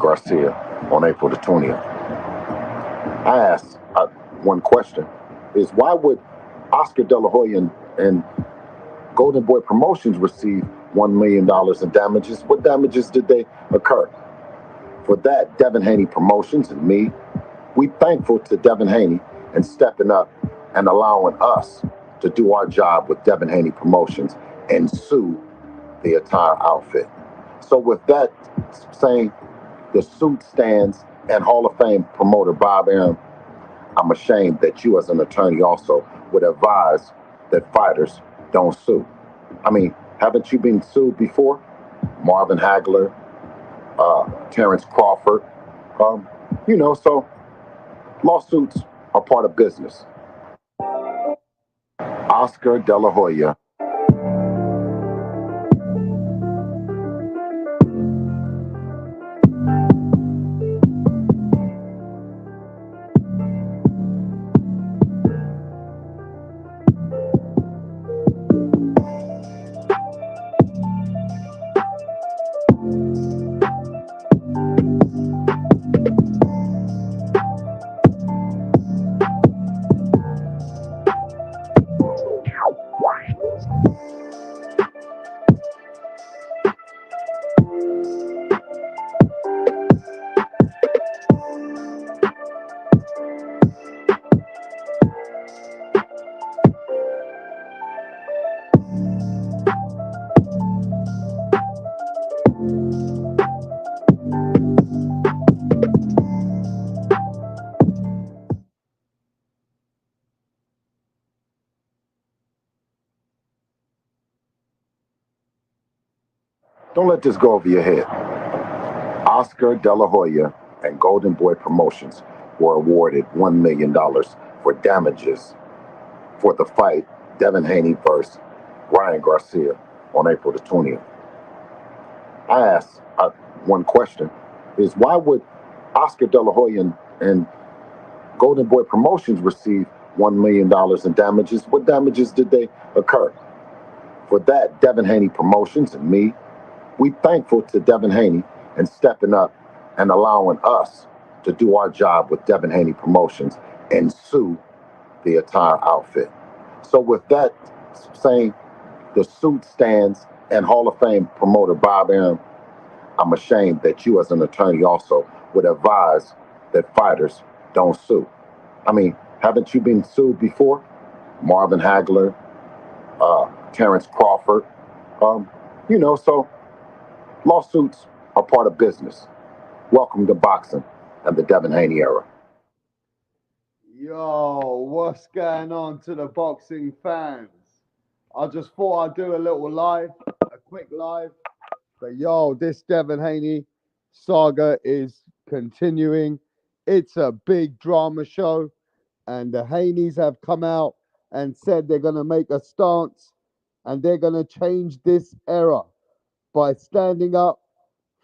Garcia on April the 20th. I asked one question is why would Oscar De La Hoya and Golden Boy Promotions receive $1 million in damages? What damages did they occur? For that, Devin Haney Promotions and me, we thankful to Devin Haney and stepping up and allowing us to do our job with Devin Haney Promotions and sue the entire outfit. So with that saying, the suit stands, and Hall of Fame promoter Bob Arum, I'm ashamed that you as an attorney also would advise that fighters don't sue. I mean, haven't you been sued before? Marvin Hagler, Terrence Crawford, so lawsuits are part of business. Oscar De La Hoya. Don't let this go over your head. Oscar De La Hoya and Golden Boy Promotions were awarded $1 million for damages for the fight Devin Haney versus Ryan Garcia on April the 20th. I asked one question is why would Oscar De La Hoya and Golden Boy Promotions receive $1 million in damages? What damages did they occur? For that, Devin Haney Promotions and me, we thankful to Devin Haney and stepping up and allowing us to do our job with Devin Haney Promotions and sue the entire outfit. So with that saying, the suit stands, and Hall of Fame promoter Bob Arum, I'm ashamed that you as an attorney also would advise that fighters don't sue. I mean, haven't you been sued before? Marvin Hagler, Terrence Crawford, so lawsuits are part of business. Welcome to boxing and the Devin Haney era. Yo, what's going on to the boxing fans? I just thought I'd do a little live, a quick live. But yo, this Devin Haney saga is continuing. It's a big drama show, and the Haneys have come out and said they're going to make a stance and they're going to change this era by standing up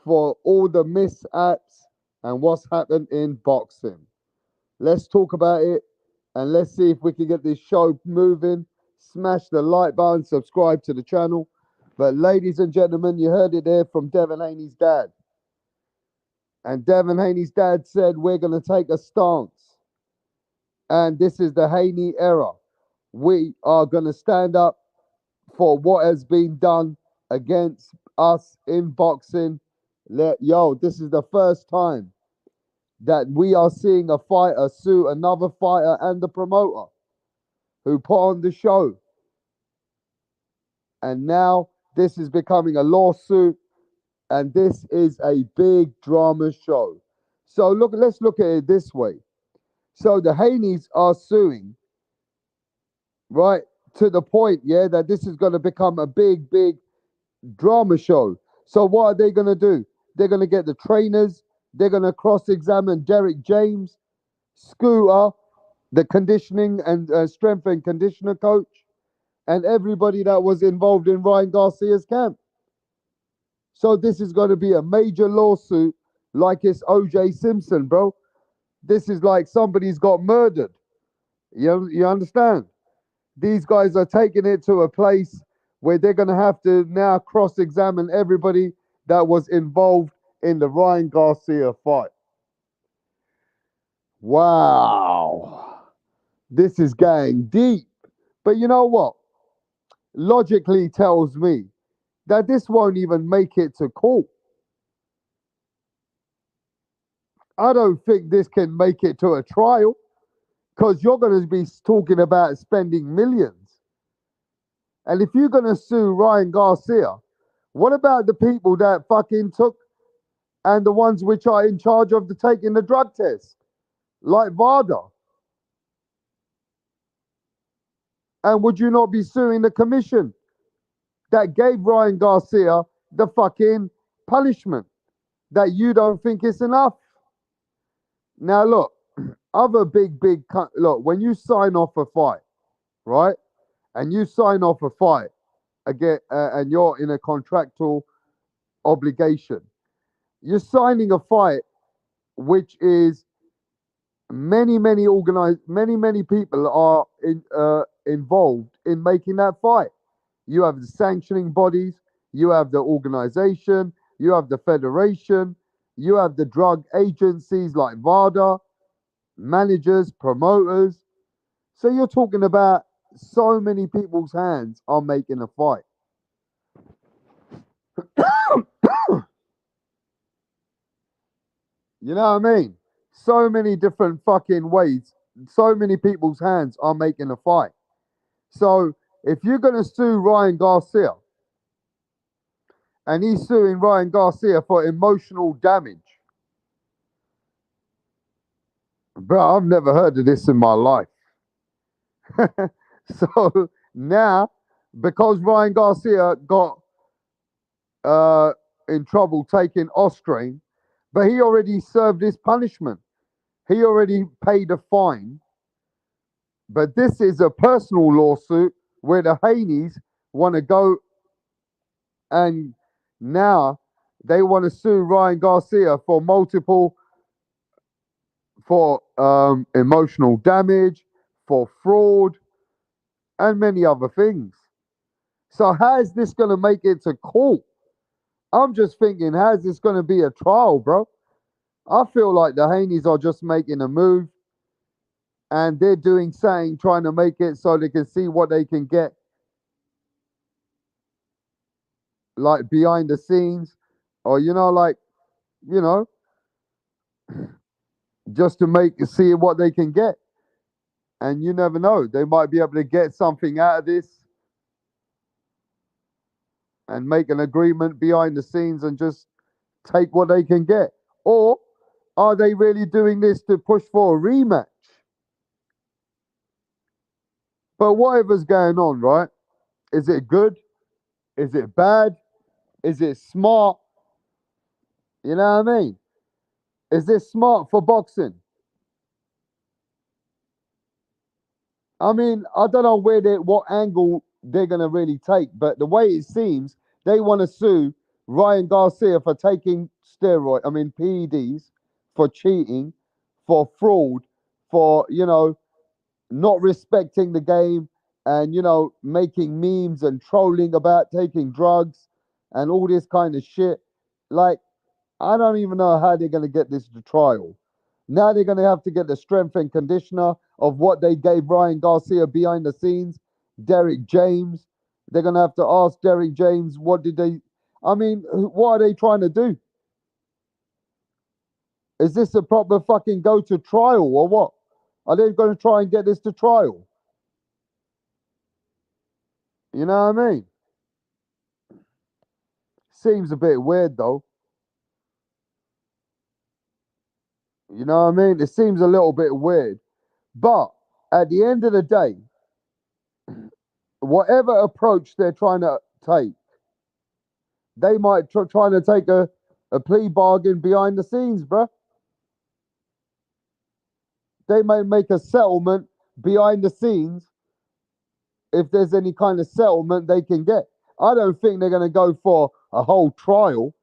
for all the mishaps and what's happened in boxing. Let's talk about it and let's see if we can get this show moving. Smash the like button, subscribe to the channel. But ladies and gentlemen, you heard it there from Devin Haney's dad. And Devin Haney's dad said we're going to take a stance. And this is the Haney era. We are going to stand up for what has been done against us in boxing. This is the first time that we are seeing a fighter sue another fighter and the promoter who put on the show. And now this is becoming a lawsuit, and this is a big drama show. So let's look at it this way. So the Haneys are suing, right, to the point, that this is going to become a big, big drama show. So what are they going to do? They're going to get the trainers. They're going to cross-examine Derek James, Scooter, the conditioning and strength and conditioner coach, and everybody that was involved in Ryan Garcia's camp. So this is going to be a major lawsuit like it's O.J. Simpson, bro. This is like somebody's got murdered. You understand? These guys are taking it to a place where they're going to have to now cross-examine everybody that was involved in the Ryan Garcia fight. Wow. This is going deep. But you know what? Logically tells me that this won't even make it to court. I don't think this can make it to a trial because you're going to be talking about spending millions. And if you're going to sue Ryan Garcia, what about the people that fucking took and the ones which are in charge of taking the drug test, like VADA? And would you not be suing the commission that gave Ryan Garcia the fucking punishment that you don't think is enough? Now, look, other look, when you sign off a fight, right? And you sign off a fight again, and you're in a contractual obligation, you're signing a fight which is many people are involved in making that fight. You have the sanctioning bodies, you have the organization, you have the federation, you have the drug agencies like VADA, managers, promoters. So you're talking about so many people's hands are making a fight. You know what I mean? So many different fucking ways. So many people's hands are making a fight. So if you're going to sue Ryan Garcia, and he's suing Ryan Garcia for emotional damage, bro, I've never heard of this in my life. So now, because Ryan Garcia got in trouble taking Austrain, but he already served his punishment. He already paid a fine. But this is a personal lawsuit where the Haneys want to go and now they want to sue Ryan Garcia for emotional damage, for fraud, and many other things. So how is this going to make it to court? I'm just thinking, how's this going to be a trial, bro? I feel like the Haneys are just making a move and they're doing something, trying to make it so they can see what they can get, like behind the scenes, or you know, just to see what they can get. And you never know, they might be able to get something out of this and make an agreement behind the scenes and just take what they can get. Or are they really doing this to push for a rematch? But whatever's going on, right? Is it good? Is it bad? Is it smart? You know what I mean? Is this smart for boxing? I mean, I don't know what angle they're gonna really take, but the way it seems, they want to sue Ryan Garcia for taking PEDs, for cheating, for fraud, for not respecting the game, and making memes and trolling about taking drugs and all this kind of shit. Like, I don't even know how they're gonna get this to trial. Now they're going to have to get the strength and conditioner of what they gave Ryan Garcia behind the scenes, Derek James. They're going to have to ask Derek James, what did they... I mean, what are they trying to do? Is this a proper fucking go to trial or what? Are they going to try and get this to trial? You know what I mean? Seems a bit weird though. You know what I mean? It seems a little bit weird. But at the end of the day, whatever approach they're trying to take, they might trying to take a plea bargain behind the scenes, bruh. They may make a settlement behind the scenes if there's any kind of settlement they can get. I don't think they're going to go for a whole trial.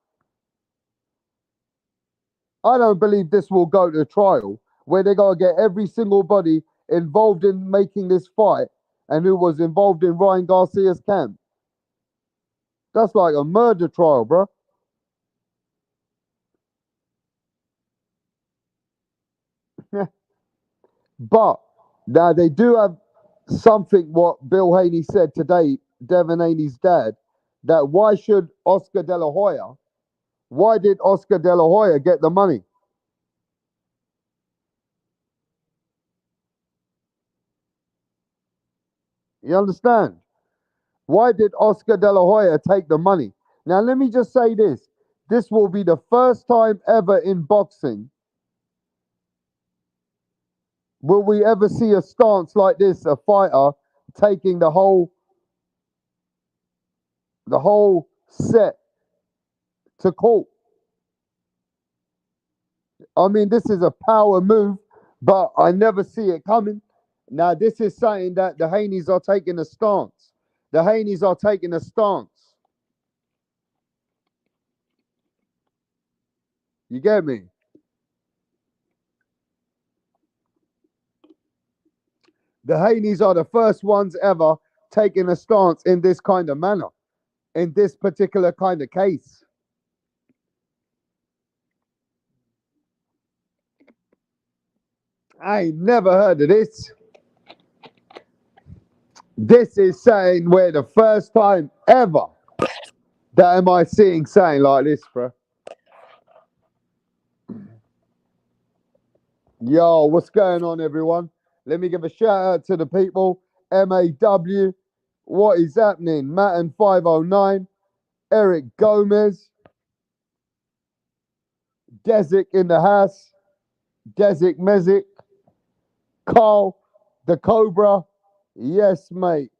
I don't believe this will go to trial where they're going to get every single body involved in making this fight and who was involved in Ryan Garcia's camp. That's like a murder trial, bro. But now they do have something what Bill Haney said today, Devin Haney's dad, that why should Oscar De La Hoya, why did Oscar De La Hoya get the money? You understand? Why did Oscar De La Hoya take the money? Now, let me just say this. This will be the first time ever in boxing will we ever see a stance like this, a fighter taking the whole set to court. I mean, this is a power move, but I never see it coming. Now, this is saying that the Haneys are taking a stance. The Haneys are taking a stance. You get me? The Haneys are the first ones ever taking a stance in this kind of manner, in this particular kind of case. I ain't never heard of this. This is saying we're the first time ever that am I seeing saying like this, bro. Yo, what's going on, everyone? Let me give a shout out to the people. MAW, what is happening? Matt 509, Eric Gomez, Desic in the house, Desic Mezic, Carl, the Cobra, yes, mate,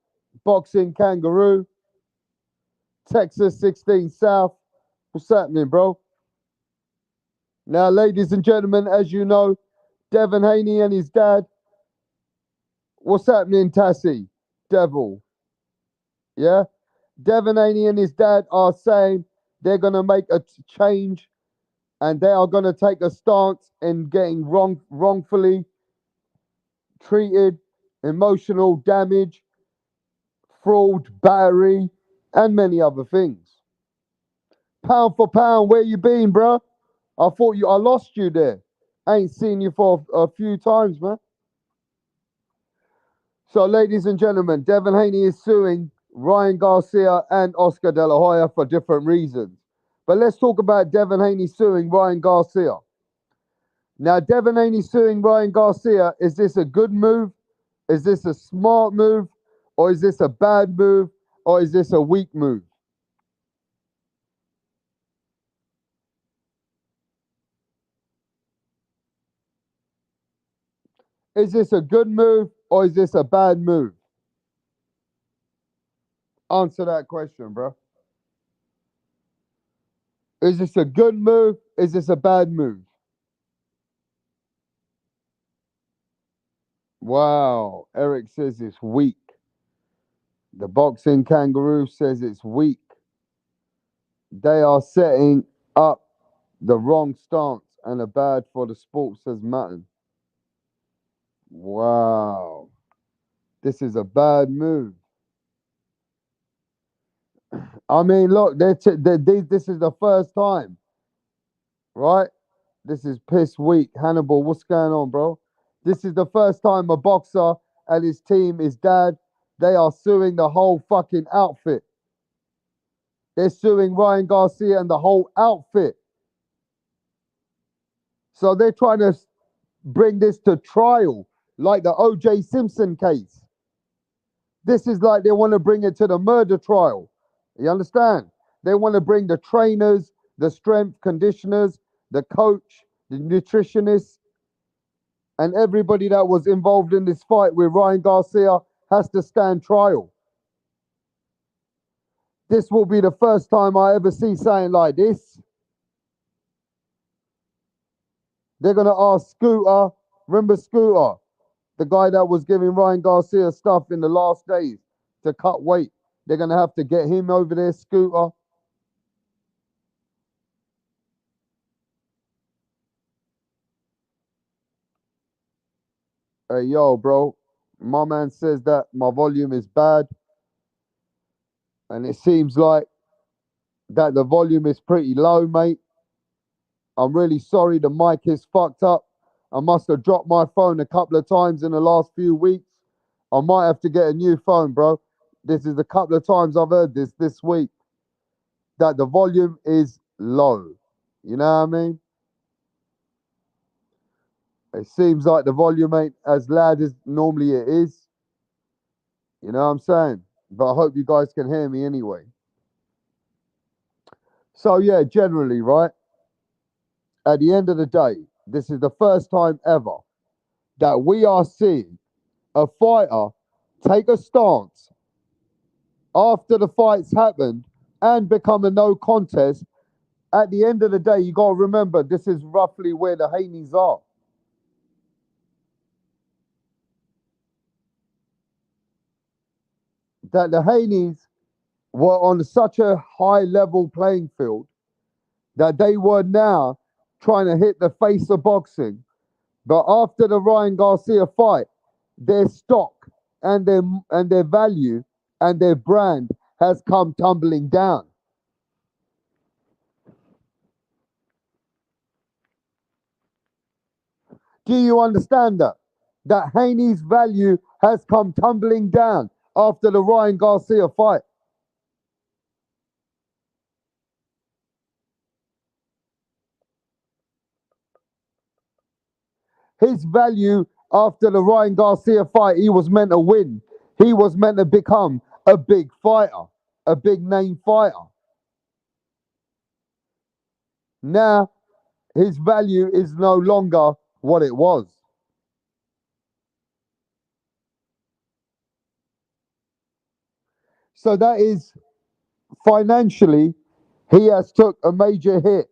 Boxing Kangaroo, Texas 16 South. What's happening, bro? Now, ladies and gentlemen, as you know, Devin Haney and his dad. What's happening, Tassie? Devil. Yeah? Devin Haney and his dad are saying they're going to make a change and they are going to take a stance in getting wrongfully treated, emotional damage, fraud, battery, and many other things. Pound for pound, where you been, bro? I lost you there. I ain't seen you for a few times, man. So, ladies and gentlemen, Devin Haney is suing Ryan Garcia and Oscar De La Hoya for different reasons. But let's talk about Devin Haney suing Ryan Garcia. Now, Devin Haney suing Ryan Garcia, is this a good move? Is this a smart move? Or is this a bad move? Or is this a weak move? Is this a good move or is this a bad move? Answer that question, bro. Is this a good move? Is this a bad move? Wow. Eric says it's weak. The boxing kangaroo says it's weak. They are setting up the wrong stance and a bad for the sport, says Matten. Wow. This is a bad move. I mean, look, this is the first time, right? This is piss weak. Hannibal, what's going on, bro? This is the first time a boxer and his team, his dad, they are suing the whole fucking outfit. They're suing Ryan Garcia and the whole outfit. So they're trying to bring this to trial, like the O.J. Simpson case. This is like they want to bring it to the murder trial. You understand? They want to bring the trainers, the strength conditioners, the coach, the nutritionists, and everybody that was involved in this fight with Ryan Garcia has to stand trial. This will be the first time I ever see something like this. They're going to ask Scooter, remember Scooter, the guy that was giving Ryan Garcia stuff in the last days to cut weight. They're going to have to get him over there, Scooter. Hey, yo, bro. My man says that my volume is bad. And it seems like that the volume is pretty low, mate. I'm really sorry the mic is fucked up. I must have dropped my phone a couple of times in the last few weeks. I might have to get a new phone, bro. This is a couple of times I've heard this week that the volume is low. You know what I mean? It seems like the volume ain't as loud as normally it is. You know what I'm saying? But I hope you guys can hear me anyway. So, yeah, generally, right? At the end of the day, this is the first time ever that we are seeing a fighter take a stance after the fight's happened and become a no contest. At the end of the day, you got to remember this is roughly where the Haneys are. That the Haneys were on such a high level playing field that they were now trying to hit the face of boxing. But after the Ryan Garcia fight, their stock and their value and their brand has come tumbling down. Do you understand that? That Haney's value has come tumbling down after the Ryan Garcia fight. His value after the Ryan Garcia fight, he was meant to win. He was meant to become a big fighter, a big name fighter. Now, his value is no longer what it was. So that is financially, he has took a major hit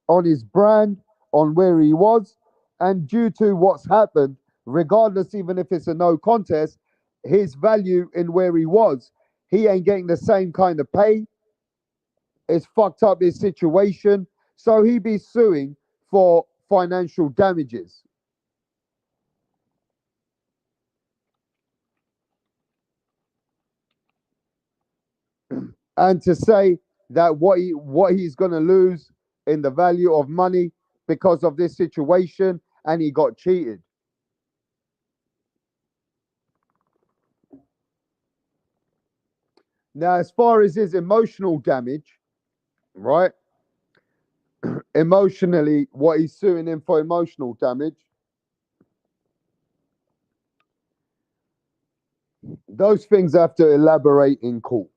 on his brand, on where he was, and due to what's happened, regardless, even if it's a no contest, his value in where he was, he ain't getting the same kind of pay. It's fucked up his situation, so he be suing for financial damages. And to say that what he's going to lose in the value of money because of this situation, and he got cheated. Now, as far as his emotional damage, right? Emotionally, what he's suing him for emotional damage, those things have to elaborate in court.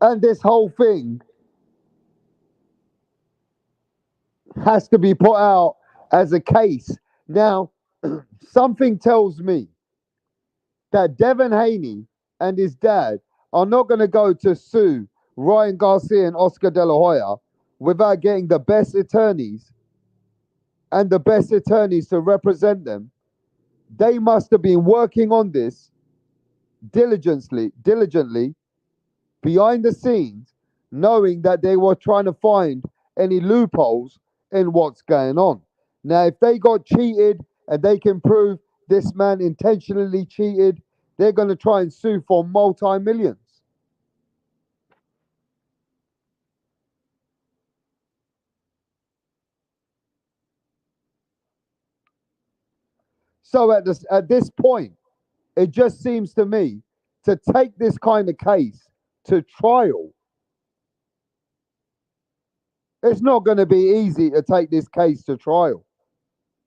And this whole thing has to be put out as a case. Now, something tells me that Devin Haney and his dad are not going to go to sue Ryan Garcia and Oscar De La Hoya without getting the best attorneys and the best attorneys to represent them. They must have been working on this diligently behind the scenes, knowing that they were trying to find any loopholes in what's going on. Now, if they got cheated and they can prove this man intentionally cheated, they're going to try and sue for multi-millions. So at this point, it just seems to me to take this kind of case to trial, it's not going to be easy to take this case to trial.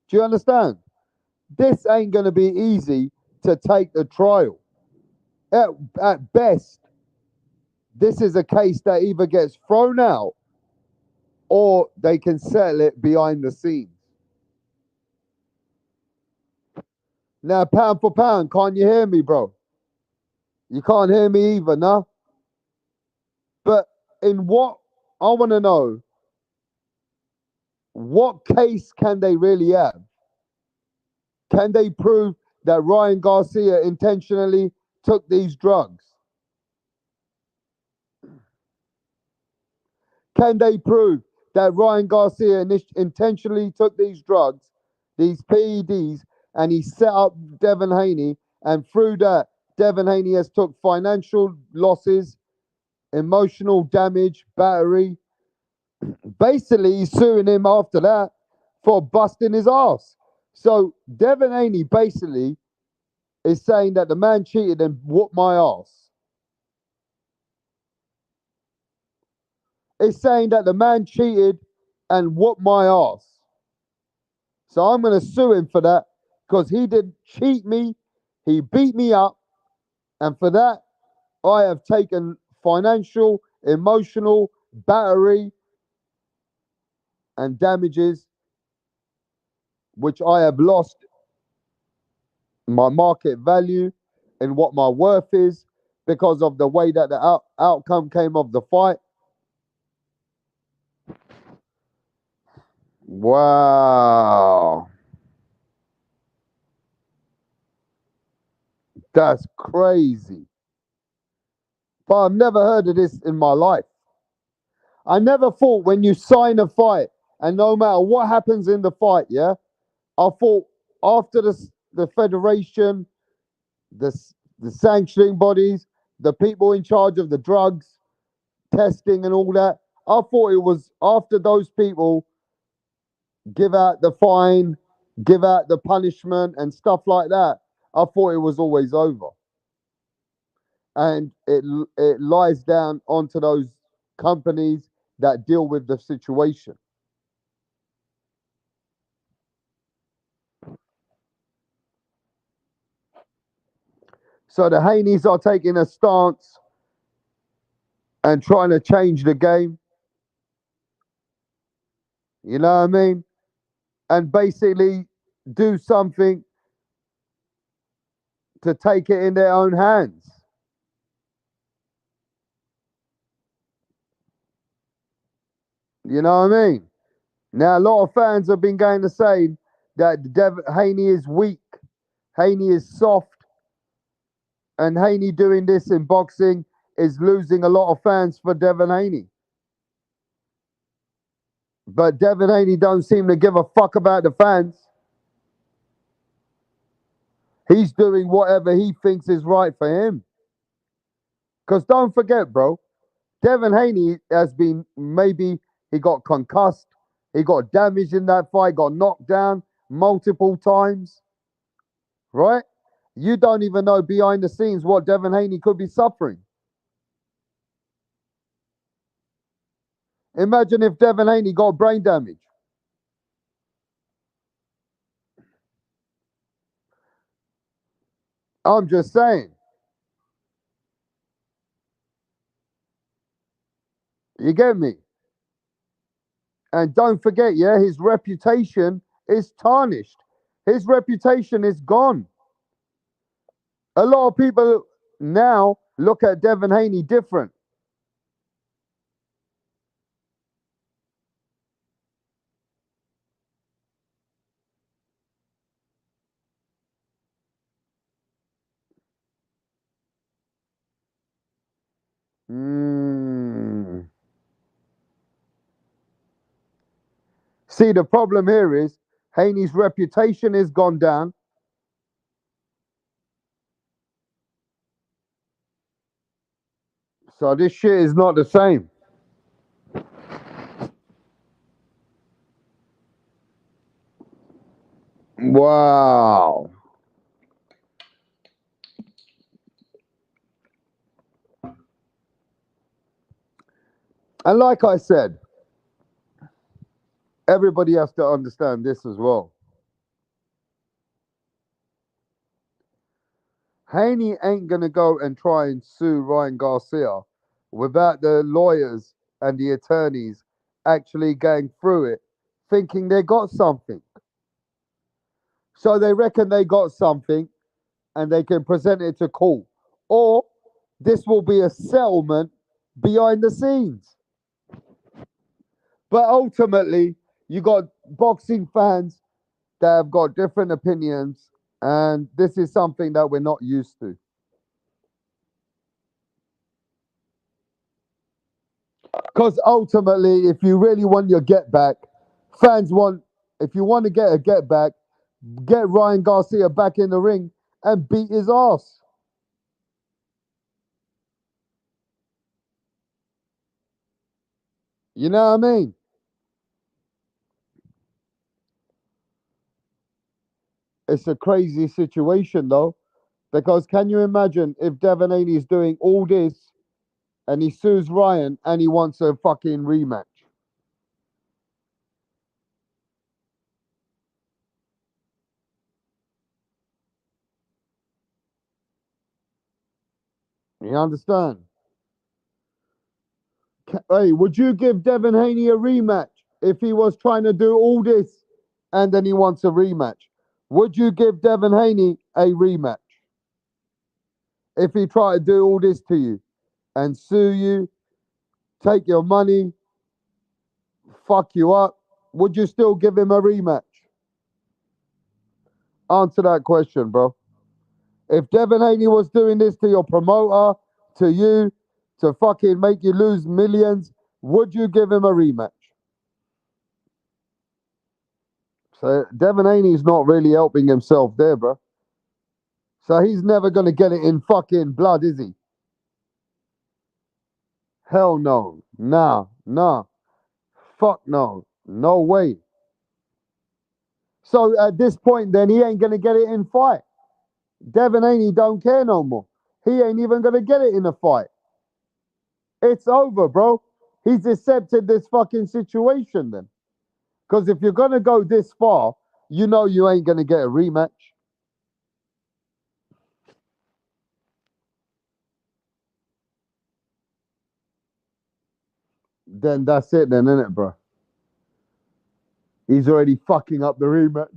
Do you understand? This ain't going to be easy to take the trial. At, at best, this is a case that either gets thrown out or they can settle it behind the scenes. Now, pound for pound, can't you hear me, bro? You can't hear me either, no? But in what, I want to know, what case can they really have? Can they prove that Ryan Garcia intentionally took these drugs? Can they prove that Ryan Garcia intentionally took these drugs, these PEDs, and he set up Devin Haney, and through that, Devin Haney has took financial losses, emotional damage, battery. Basically, he's suing him after that for busting his ass. So Devin Haney basically is saying that the man cheated and whooped my ass. It's saying that the man cheated and whooped my ass. So I'm going to sue him for that because he didn't cheat me. He beat me up. And for that, I have taken financial, emotional, battery, and damages, which I have lost my market value and what my worth is because of the way that the outcome came of the fight. Wow. That's crazy. But I've never heard of this in my life. I never thought when you sign a fight and no matter what happens in the fight, yeah, I thought after the federation, the, the sanctioning bodies, the people in charge of the drugs, testing and all that, I thought it was after those people give out the fine, give out the punishment and stuff like that, I thought it was always over. And it lies down onto those companies that deal with the situation. So the Haneys are taking a stance and trying to change the game. You know what I mean? And basically do something to take it in their own hands. You know what I mean? Now, a lot of fans have been going to say that Haney is weak, Haney is soft, and Haney doing this in boxing is losing a lot of fans for Devin Haney. But Devin Haney don't seem to give a fuck about the fans. He's doing whatever he thinks is right for him. Because don't forget, bro, Devin Haney has been maybe he got concussed, he got damaged in that fight, got knocked down multiple times, right? You don't even know behind the scenes what Devin Haney could be suffering. Imagine if Devin Haney got brain damage. I'm just saying. You get me? And don't forget, yeah, his reputation is tarnished. His reputation is gone. A lot of people now look at Devin Haney different. Mm. See, the problem here is Haney's reputation is gone down. So this shit is not the same. Wow. And like I said, everybody has to understand this as well. Haney ain't gonna go and try and sue Ryan Garcia without the lawyers and the attorneys actually going through it, thinking they got something. So they reckon they got something and they can present it to court. Or this will be a settlement behind the scenes. But ultimately, you got boxing fans that have got different opinions, and this is something that we're not used to. Because ultimately, if you really want your get back, fans want, if you want to get a get back, get Ryan Garcia back in the ring and beat his ass. You know what I mean? It's a crazy situation though, because can you imagine if Devin Haney is doing all this and he sues Ryan and he wants a fucking rematch? You understand? Hey, would you give Devin Haney a rematch if he was trying to do all this and then he wants a rematch? Would you give Devin Haney a rematch if he tried to do all this to you and sue you, take your money, fuck you up? Would you still give him a rematch? Answer that question, bro. If Devin Haney was doing this to your promoter, to you, to fucking make you lose millions, would you give him a rematch? So Devin Haney's not really helping himself there, bro. So he's never gonna get it in fucking blood, is he? Hell no. Nah, nah. Fuck no. No way. So at this point, then he ain't gonna get it in fight. Devin Haney don't care no more. He ain't even gonna get it in a fight. It's over, bro. He's accepted this fucking situation then. Because if you're gonna go this far, you know you ain't gonna get a rematch. Then that's it, then, isn't it, bro? He's already fucking up the rematch.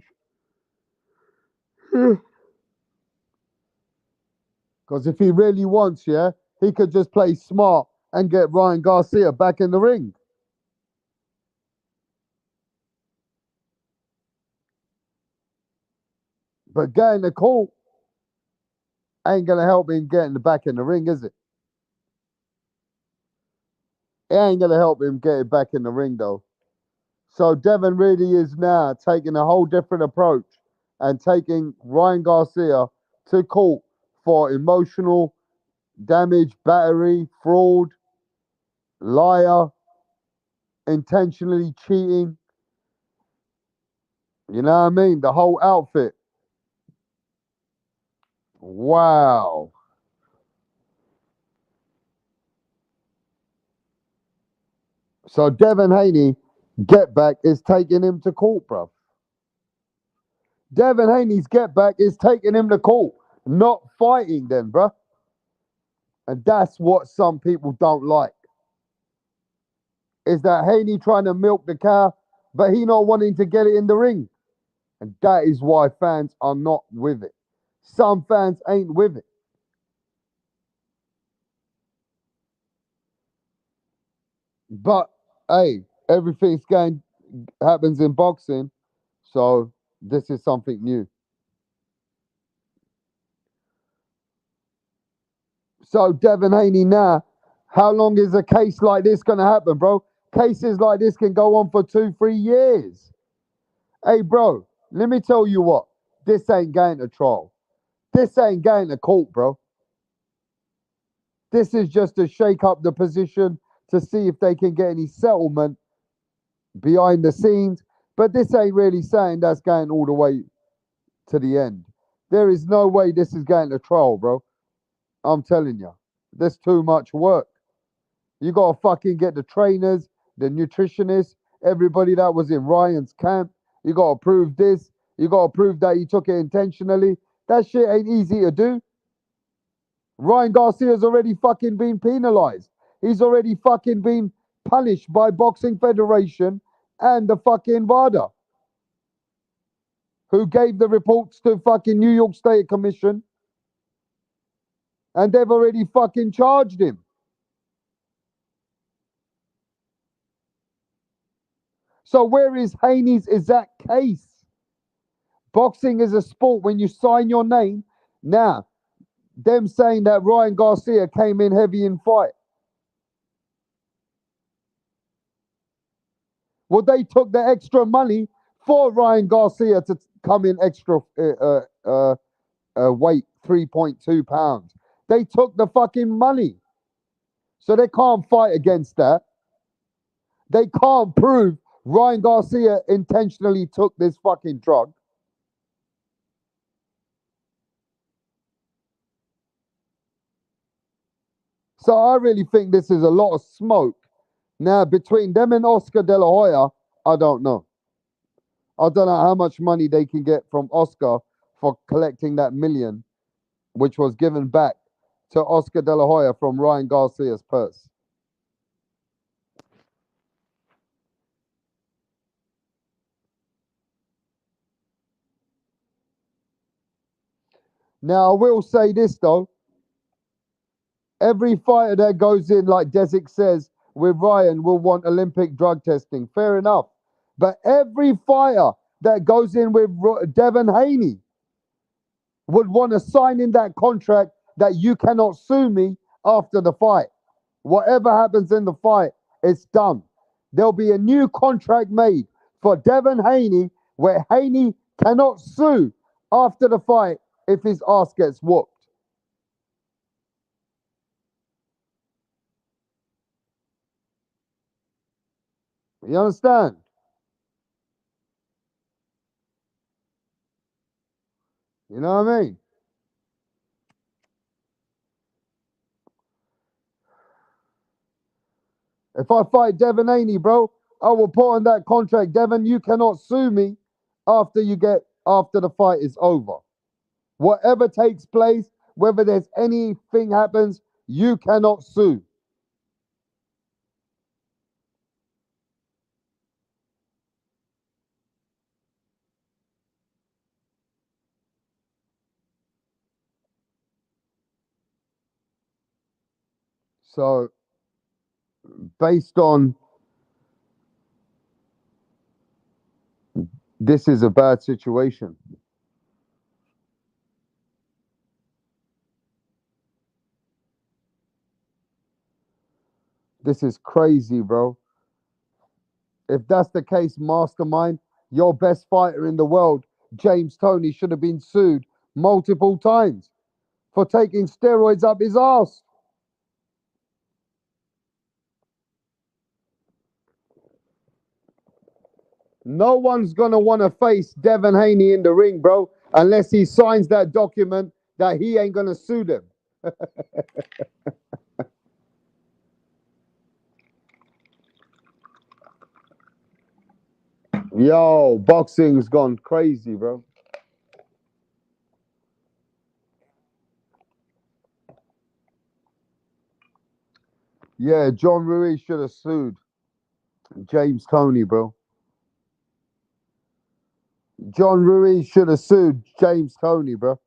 Because if he really wants, yeah, he could just play smart and get Ryan Garcia back in the ring. But getting the call ain't gonna help him getting back in the ring, is it? It ain't gonna help him get it back in the ring though. So Devin really is now taking a whole different approach and taking Ryan Garcia to court for emotional damage, battery, fraud, liar, intentionally cheating. You know what I mean? The whole outfit. Wow. So Devin Haney, get back is taking him to court, bro. Devin Haney's get back is taking him to court, not fighting then, bro. And that's what some people don't like. Is that Haney trying to milk the cow, but he not wanting to get it in the ring. And that is why fans are not with it. Some fans ain't with it. But hey, everything's going happens in boxing, so this is something new. So Devin Haney now, how long is a case like this gonna happen, bro? Cases like this can go on for 2, 3 years. Hey, bro, let me tell you what. This ain't going to trial. This ain't going to court, bro. This is just to shake up the position to see if they can get any settlement behind the scenes. But this ain't really saying that's going all the way to the end. There is no way this is going to trial, bro. I'm telling you. There's too much work. You gotta fucking get the trainers, the nutritionists, everybody that was in Ryan's camp. You gotta prove this. You gotta prove that he took it intentionally. That shit ain't easy to do. Ryan Garcia's already fucking been penalized. He's already fucking been punished by Boxing Federation and the fucking VADA, who gave the reports to fucking New York State Commission, and they've already fucking charged him. So where is Haney's exact case? Boxing is a sport when you sign your name. Now, them saying that Ryan Garcia came in heavy in fight. Well, they took the extra money for Ryan Garcia to come in extra weight, 3.2 pounds. They took the fucking money. So they can't fight against that. They can't prove Ryan Garcia intentionally took this fucking drug. So I really think this is a lot of smoke. Now, between them and Oscar De La Hoya, I don't know. I don't know how much money they can get from Oscar for collecting that million, which was given back to Oscar De La Hoya from Ryan Garcia's purse. Now, I will say this though. Every fighter that goes in, like Desic says, with Ryan will want Olympic drug testing. Fair enough. But every fighter that goes in with Devin Haney would want to sign in that contract that you cannot sue me after the fight. Whatever happens in the fight, it's done. There'll be a new contract made for Devin Haney where Haney cannot sue after the fight if his ass gets whooped. You understand? You know what I mean? If I fight Devin Haney, bro, I will put on that contract. Devin, you cannot sue me after the fight is over. Whatever takes place, whether there's anything happens, you cannot sue. So, based on this is a bad situation. This is crazy, bro. If that's the case, Mastermind, your best fighter in the world, James Toney, should have been sued multiple times for taking steroids up his ass. No one's gonna want to face Devin Haney in the ring, bro, unless he signs that document that he ain't gonna sue them. Yo, boxing's gone crazy, bro. Yeah, John Ruiz should have sued James Toney, bro. John Ruiz should have sued James Toney, bro.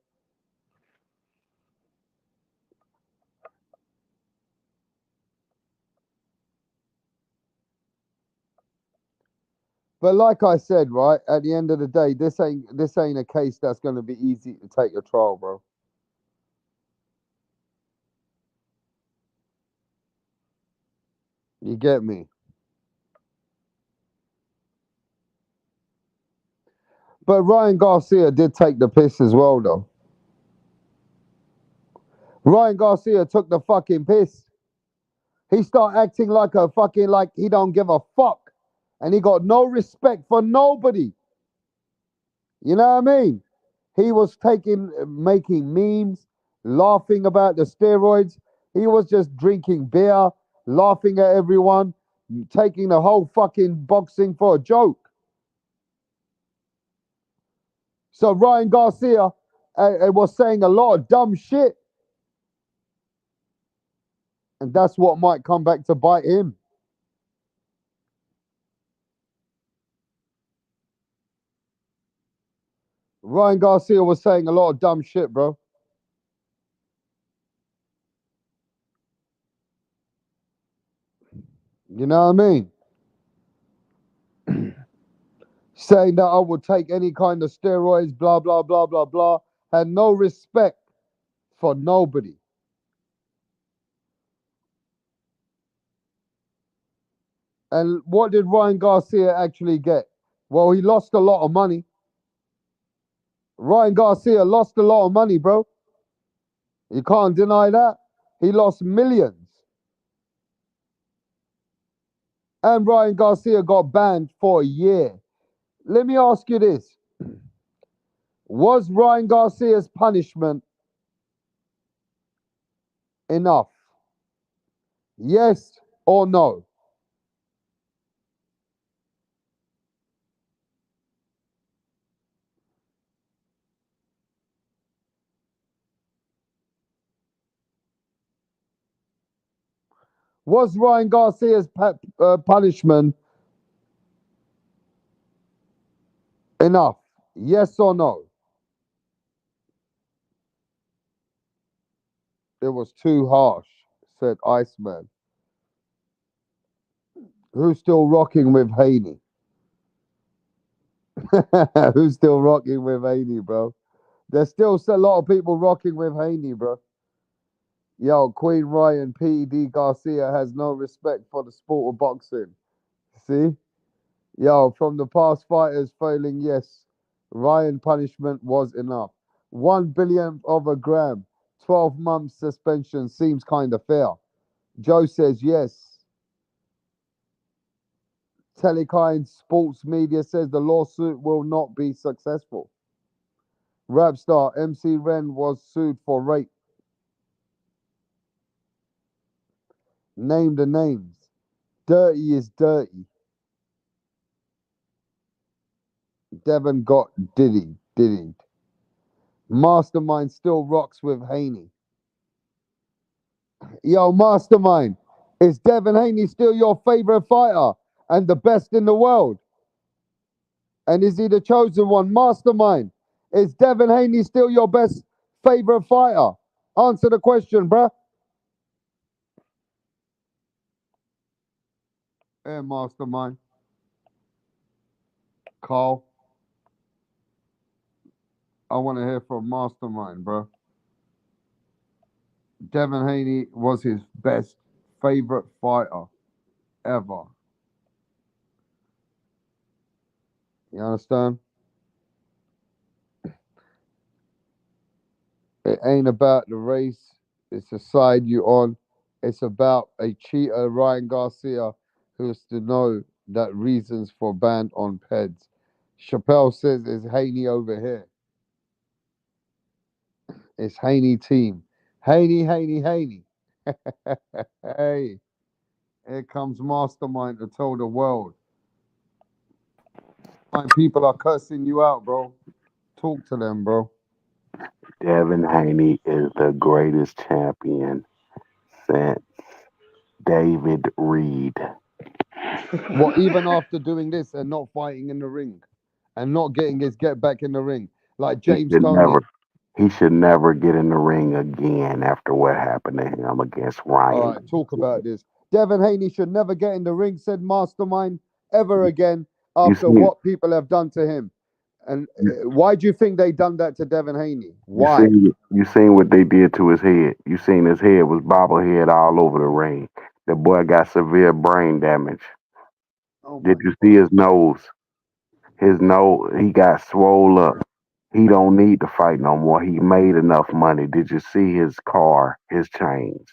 But like I said, right, at the end of the day, this ain't a case that's gonna be easy to take a trial, bro. You get me? But Ryan Garcia did take the piss as well, though. Ryan Garcia took the fucking piss. He started acting like a fucking like he don't give a fuck, and he got no respect for nobody. You know what I mean? He was making memes, laughing about the steroids. He was just drinking beer, laughing at everyone, taking the whole fucking boxing for a joke. So Ryan Garcia was saying a lot of dumb shit, and that's what might come back to bite him. Ryan Garcia was saying a lot of dumb shit, bro. You know what I mean? Saying that I would take any kind of steroids, blah, blah, blah, blah, blah. Had no respect for nobody. And what did Ryan Garcia actually get? Well, he lost a lot of money. Ryan Garcia lost a lot of money, bro. You can't deny that. He lost millions. And Ryan Garcia got banned for a year. Let me ask you this. Was Ryan Garcia's punishment enough? Yes or no? Was Ryan Garcia's punishment enough? Yes or no? It was too harsh, said Iceman. Who's still rocking with Haney? Who's still rocking with Haney, bro? There's still a lot of people rocking with Haney, bro. Yo, Queen Ryan, PED Garcia has no respect for the sport of boxing. See? Yo, from the past fighters failing, yes, Ryan punishment was enough. 1 billionth of a gram, 12 months suspension seems kind of fair. Joe says yes. Telekind Sports Media says the lawsuit will not be successful. Rap star MC Ren was sued for rape. Name the names. Dirty is dirty. Devon got diddied. Mastermind still rocks with Haney. Yo, Mastermind, is Devin Haney still your favorite fighter and the best in the world? And is he the chosen one? Mastermind, is Devin Haney still your best favorite fighter? Answer the question, bruh. Hey, Mastermind. Carl, I want to hear from Mastermind, bro. Devin Haney was his best favorite fighter ever. You understand? It ain't about the race. It's the side you on. It's about a cheater, Ryan Garcia, who's to know that reasons for ban on PEDs. Chappelle says it's Haney over here. It's Haney team. Haney. Hey, here comes Mastermind to tell the world. People are cursing you out, bro. Talk to them, bro. Devin Haney is the greatest champion since David Reed. What, even after doing this and not fighting in the ring and not getting his get back in the ring, like He James should never Tony. he should never get in the ring again after what happened to him against All Ryan. right, talk about this. Devin Haney should never get in the ring, said Mastermind, ever again You after see what people have done to him. And why do you think they done that to Devin Haney? you Why? seen you seen what they did to his head. You seen his head was bobblehead all over the ring. The boy got severe brain damage. Oh Did my you see God. his nose? His nose, he got swole up. He don't need to fight no more. He made enough money. Did you see his car, his chains?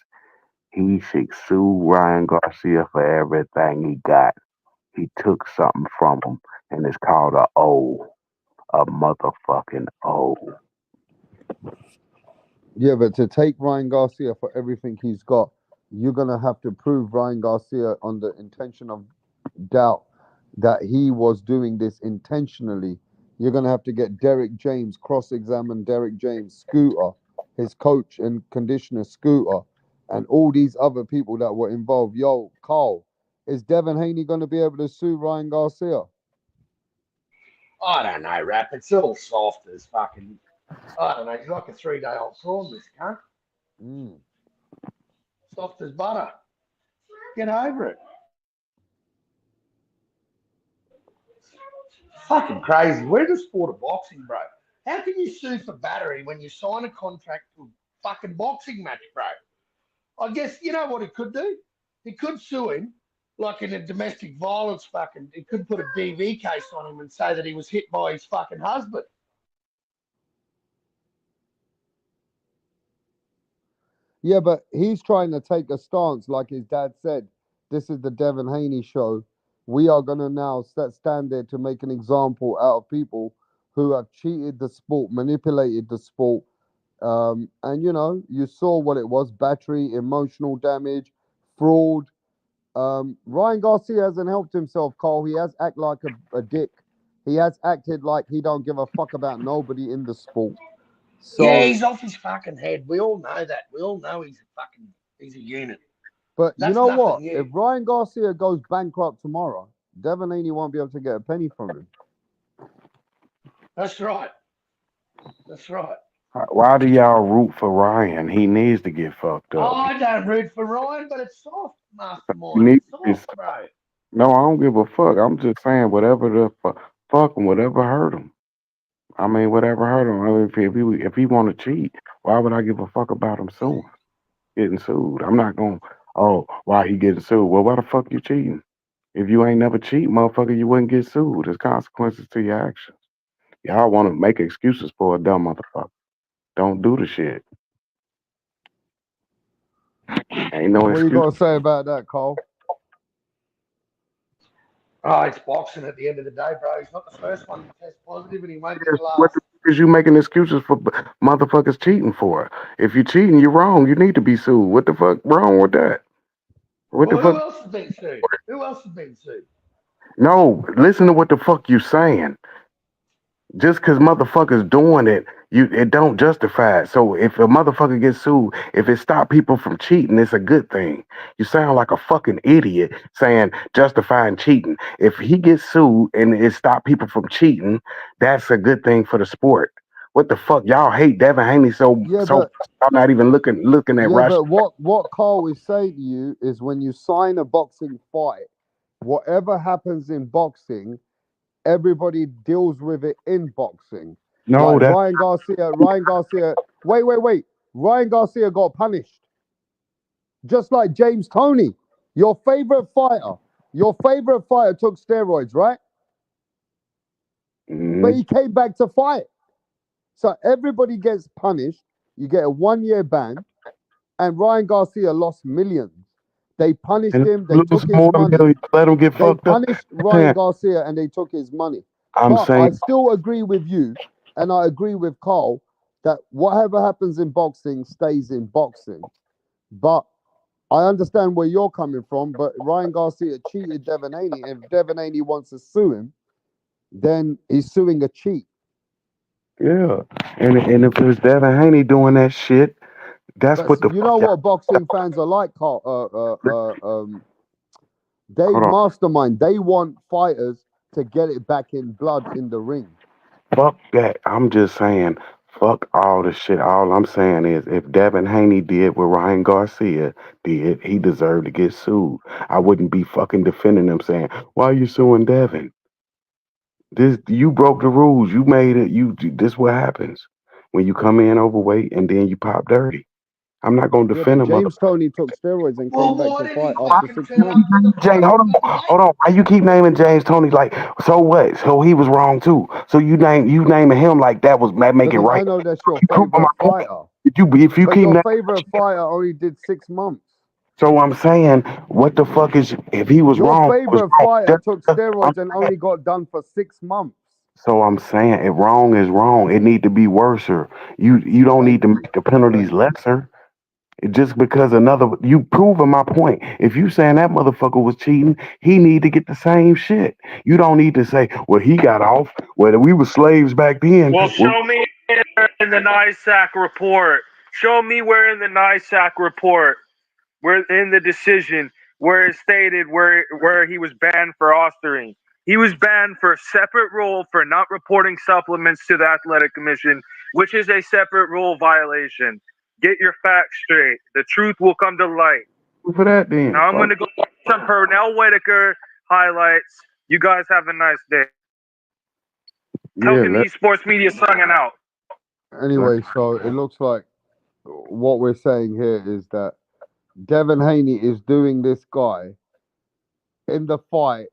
He should sue Ryan Garcia for everything he got. He took something from him, and it's called a motherfucking O. Yeah, but to take Ryan Garcia for everything he's got, you're gonna have to prove Ryan Garcia on the intention of doubt that he was doing this intentionally. You're gonna have to get Derek James, cross-examine Derek James, Scooter, his coach and conditioner Scooter, and all these other people that were involved. Yo, Carl, is Devin Haney gonna be able to sue Ryan Garcia? I don't know, rap. It's all soft as fucking. I don't know. He's like a 3 day old prawn, this cunt. Mm. Soft as butter. Get over it. Fucking crazy. We're the sport of boxing, bro. How can you sue for battery when you sign a contract to a fucking boxing match, bro? I guess you know what it could do. It could sue him, like in a domestic violence fucking. It could put a DV case on him and say that he was hit by his fucking husband. Yeah, but he's trying to take a stance, like his dad said. This is the Devin Haney show. We are going to now stand there to make an example out of people who have cheated the sport, manipulated the sport. And, you saw what it was: battery, emotional damage, fraud. Ryan Garcia hasn't helped himself, Cole. He has acted like a dick. He has acted like he don't give a fuck about nobody in the sport. Yeah, So, he's off his fucking head. We all know that. We all know he's a unit. but you That's know nothing what? If new. Ryan Garcia goes bankrupt tomorrow, Devin Haney won't be able to get a penny from him. That's right. That's right. Why do y'all root for Ryan? He needs to get fucked up. I don't root for Ryan, but it's soft, He mastermind. needs It's to soft, bro. no, I don't give a fuck. I'm just saying whatever the fuck him, whatever hurt him. I mean, whatever hurt him. I mean, if he want to cheat, why would I give a fuck about him getting sued? I'm not going. Oh, why he getting sued? Well, why the fuck you cheating? If you ain't never cheat, motherfucker, you wouldn't get sued. There's consequences to your actions. Y'all want to make excuses for a dumb motherfucker. Don't do the shit. Ain't no What you excuse. got to say about that, Cole? Oh, it's boxing at the end of the day, bro. He's not the first one to test positive, and he won't be the What last. the fuck is you making excuses for motherfuckers cheating for? If you cheating, you're wrong. You need to be sued. What the fuck wrong with that? What the Well, who fuck? else has been sued? Who else has been sued? No, listen to what the fuck you saying. Just cause motherfuckers doing it, it don't justify it. So if a motherfucker gets sued, if it stop people from cheating, it's a good thing. You sound like a fucking idiot saying justifying cheating. If he gets sued and it stop people from cheating, that's a good thing for the sport. What the fuck? Y'all hate Devin Haney Yeah, so but much, I'm not even looking at yeah, Russia. but what Cole is saying to you is when you sign a boxing fight, whatever happens in boxing, everybody deals with it in boxing. Like No, that Ryan Garcia. Wait. Ryan Garcia got punished, just like James Toney, your favorite fighter. Your favorite fighter took steroids, right? But mhm. he came back to fight. So everybody gets punished. You get a 1 year ban, and Ryan Garcia lost millions. They punished And him. They lose took his more money. million, let him get They fucked up. punished Ryan Garcia and they took his money. I'm But saying, I still agree with you, and I agree with Carl that whatever happens in boxing stays in boxing. But I understand where you're coming from. But Ryan Garcia cheated Devin Haney. If Devin Haney wants to sue him, then he's suing a cheat. yeah. And if it was Devin Haney doing that shit, that's But what the you fuck know y'all. what boxing fans are like, Carl? Dave Hold on. Mastermind. They want fighters to get it back in blood in the ring. Fuck that. I'm just saying, fuck all the shit. All I'm saying is, if Devin Haney did what Ryan Garcia did, he deserved to get sued. I wouldn't be fucking defending him saying, why are you suing Devin? You broke the rules. You made it. This what happens when you come in overweight and then you pop dirty. I'm not gonna Yeah, defend but a mother. James Toney took steroids and came Well, back why to didn't he fight after fucking six turn months. up to the Jay, fight the hold debate? on. Why you keep naming James Tony like so what? So he was wrong too. So you naming him like that was make it Because right. I know that's your You proving favorite my point. fighter. If you But keep your naming, favorite fighter only did 6 months. so I'm saying what the fuck is if he was Your wrong, he was favorite wrong. fighter took I'm steroids and saying, only got done for 6 months. so I'm saying if wrong is wrong, it need to be worser. You don't need Thank to you. make the penalties Thank you. lesser. Just because another you proving my point. If you saying that motherfucker was cheating, he need to get the same shit. You don't need to say, well, he got off. Well, we were slaves back then. Well, Well, show me in the NISAC report. Show me where in the NISAC report, where in the decision, where it stated where he was banned for authoring. He was banned for a separate rule for not reporting supplements to the athletic commission, which is a separate rule violation. Get your facts straight. The truth will come to light. for that then. Now I'm Fuck. going to go some Pernell Whitaker highlights. You guys have a nice day. Yeah, Token Esports Media signing out. let Anyway, so it looks like what we're saying here is that Devin Haney is doing this guy in the fight.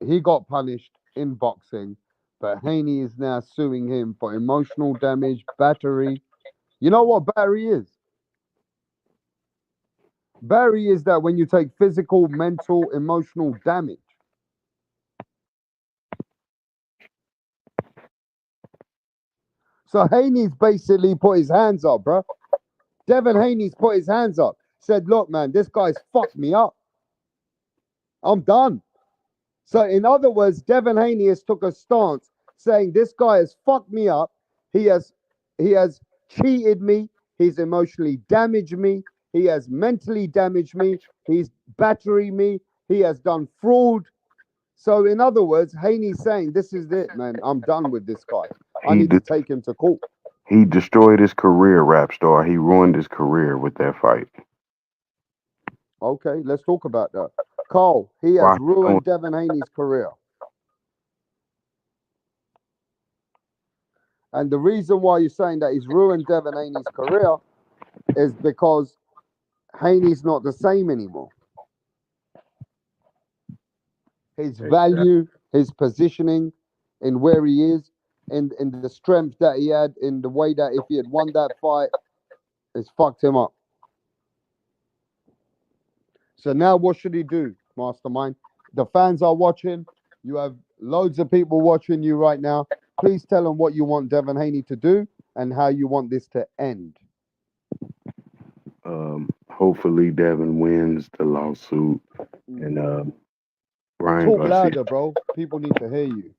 He got punished in boxing, but Haney is now suing him for emotional damage, battery. You know what battery is? Barry is that when you take physical, mental, emotional damage. So Haney's basically put his hands up, bro. Devin Haney's put his hands up. Said, look, man, this guy's fucked me up. I'm done. So in other words, Devin Haney has took a stance saying this guy has fucked me up. He has he has cheated me. He's emotionally damaged me. He has mentally damaged me. He's battering me. He has done fraud. So in other words, Haney's saying this is it, man. I'm done with this guy. I He need to de- take him to court. he destroyed his career, rap star. He ruined his career with that fight. Okay, let's talk about that. Carl, he Why has he doing? ruined Devin Haney's career. And the reason why you're saying that he's ruined Devin Haney's career is because Haney's not the same anymore. His value, his positioning, in where he is, in the strength that he had, in the way that if he had won that fight, it's fucked him up. So now what should he do, Mastermind? The fans are watching. You have loads of people watching you right now. Please tell them what you want Devin Haney to do and how you want this to end. Hopefully Devin wins the lawsuit, Mm. and Ryan Talk Garcia. louder, bro. People need to hear you.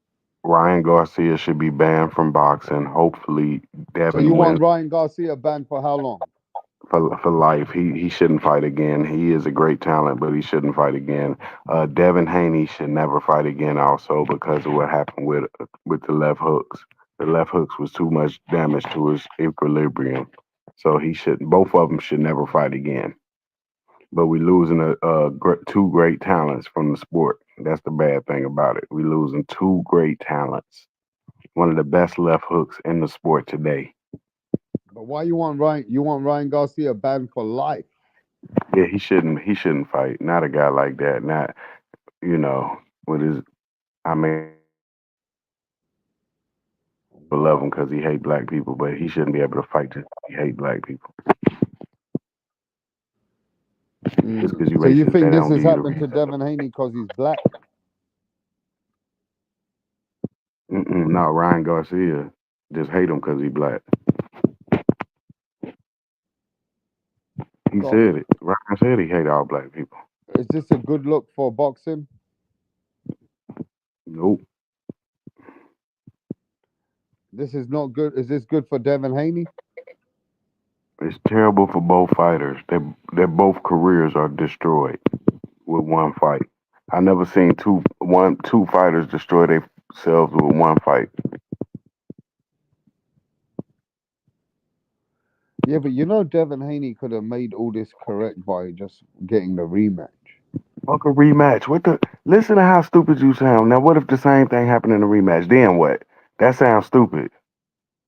Ryan Garcia should be banned from boxing. Hopefully So you Devin want wins Ryan Garcia banned for how long? for life. He shouldn't fight again. He is a great talent, but he shouldn't fight again. Devin Haney should never fight again, also because of what happened with the left hooks. The left hooks was too much damage to his equilibrium, so he should. Both of them should never fight again. But we losing two great talents from the sport. That's the bad thing about it. We losing two great talents. One of the best left hooks in the sport today. But why you want Ryan? You want Ryan Garcia banned for life? Yeah, he shouldn't fight. Not a guy like that. Not with his. I mean, people love him because he hate black people, but he shouldn't be able to fight just 'cause he hate black people. Just because you So you racist, think that this don't has give you the happened to reason. Devin Haney because he's black? No, Ryan Garcia just hate him because he black. He Got said it. Ryan said he hate all black people. is this a good look for boxing? Nope. This is not good. Is this good for Devin Haney? It's terrible for both fighters. Their both careers are destroyed with one fight. I never seen two fighters destroy themselves with one fight. Yeah, but you know Devin Haney could have made all this correct by just getting the rematch. Fuck a rematch. What the? Listen to how stupid you sound. Now, what if the same thing happened in a rematch? Then what? That sounds stupid.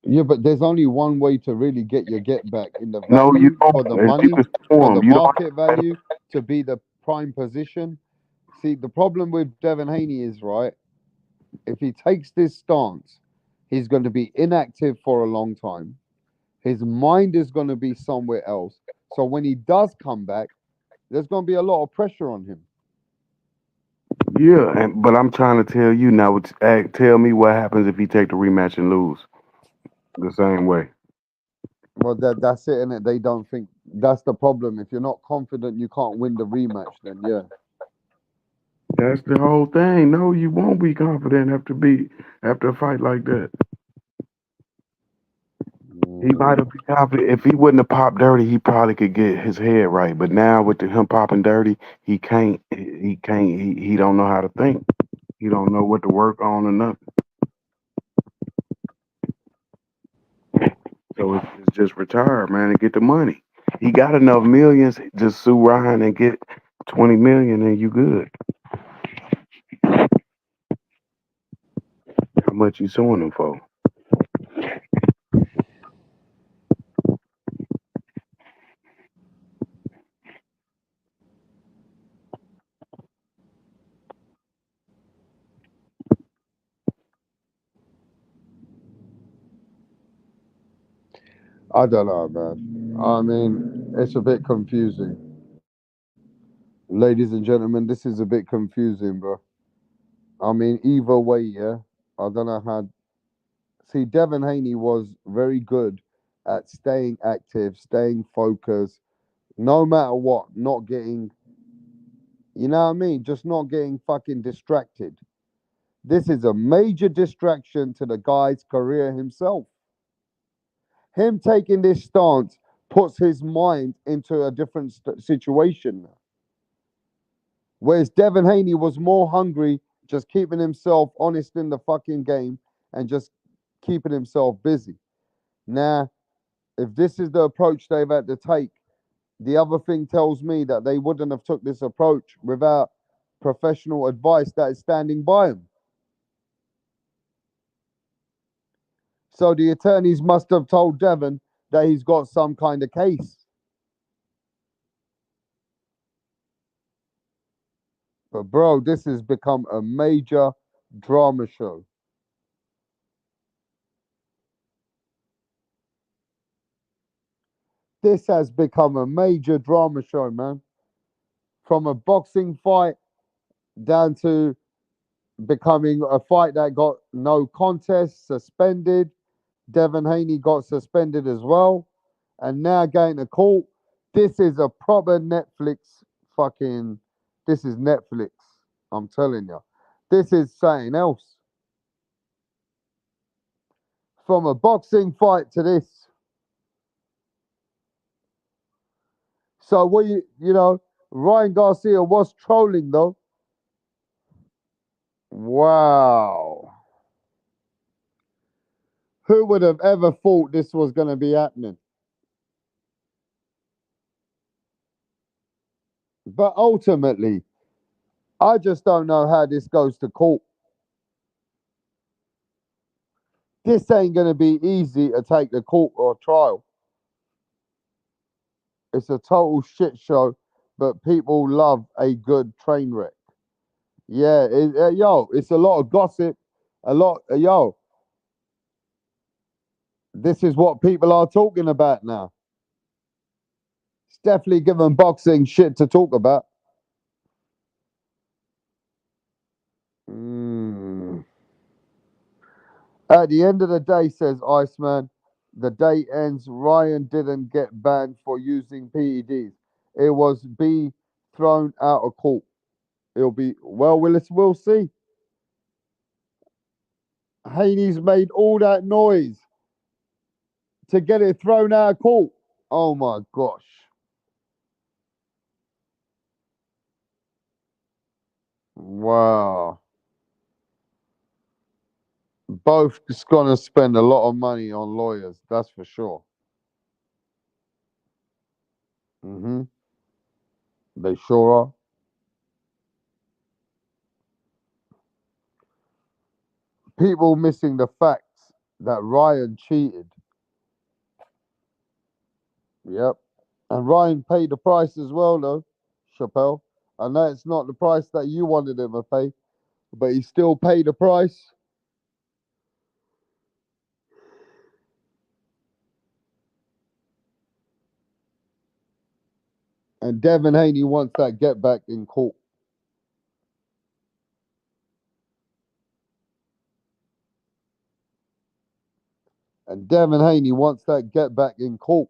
Yeah, but there's only one way to really get your get back in the No, you value don't. for the If you money, can sue for the him, you don't. market value to be the prime position. See, the problem with Devin Haney is right. If he takes this stance, he's going to be inactive for a long time. His mind is going to be somewhere else. So when he does come back, there's going to be a lot of pressure on him. Yeah, but I'm trying to tell you now. Tell me what happens if he take the rematch and lose the same way. Well, that's it, and they don't think that's the problem. If you're not confident you can't win the rematch, then yeah. That's the whole thing. No, you won't be confident after a fight like that. He might Mm. have been confident if he wouldn't have popped dirty. He probably could get his head right. But now with him popping dirty, he can't. He can't. He don't know how to think. He don't know what to work on or nothing. So it's just retire, man, and get the money. He got enough millions. Just sue Ryan and get 20 million, and you good. How much you suing him for? I don't know, man. I mean, it's a bit confusing. Ladies and gentlemen, this is a bit confusing, bro. I mean, either way, yeah. I don't know how. See, Devin Haney was very good at staying active, staying focused, no matter what, not getting, you know what I mean? Just not getting fucking distracted. This is a major distraction to the guy's career himself. Him taking this stance puts his mind into a different situation. Whereas Devin Haney was more hungry, just keeping himself honest in the fucking game and just keeping himself busy. Now, if this is the approach they've had to take, the other thing tells me that they wouldn't have took this approach without professional advice that is standing by him. So the attorneys must have told Devin that he's got some kind of case. But bro, this has become a major drama show. This has become a major drama show, man. From a boxing fight down to becoming a fight that got no contest, suspended. Devin Haney got suspended as well. And now going to court. This is a proper Netflix fucking. This is Netflix. I'm telling you. This is something else. From a boxing fight to this. So what you know, Ryan Garcia was trolling though. Wow. Who would have ever thought this was going to be happening? But ultimately, I just don't know how this goes to court. This ain't going to be easy to take to court or trial. It's a total shit show, but people love a good train wreck. Yeah, yo, it's a lot of gossip. A lot, yo, this is what people are talking about now. It's definitely giving boxing shit to talk about. Mm. At the end of the day, says Iceman, the day ends. Ryan didn't get banned for using PEDs. It was be thrown out of court. It'll be well. We'll see. Haney's made all that noise to get it thrown out of court. Oh my gosh! Wow. Both just gonna spend a lot of money on lawyers. That's for sure. Hmm. They sure are. People missing the facts that Ryan cheated. Yep. And Ryan paid the price as well, though, Chappelle. I know it's not the price that you wanted him to pay, but he still paid the price. And Devin Haney wants that get back in court. And Devin Haney wants that get back in court.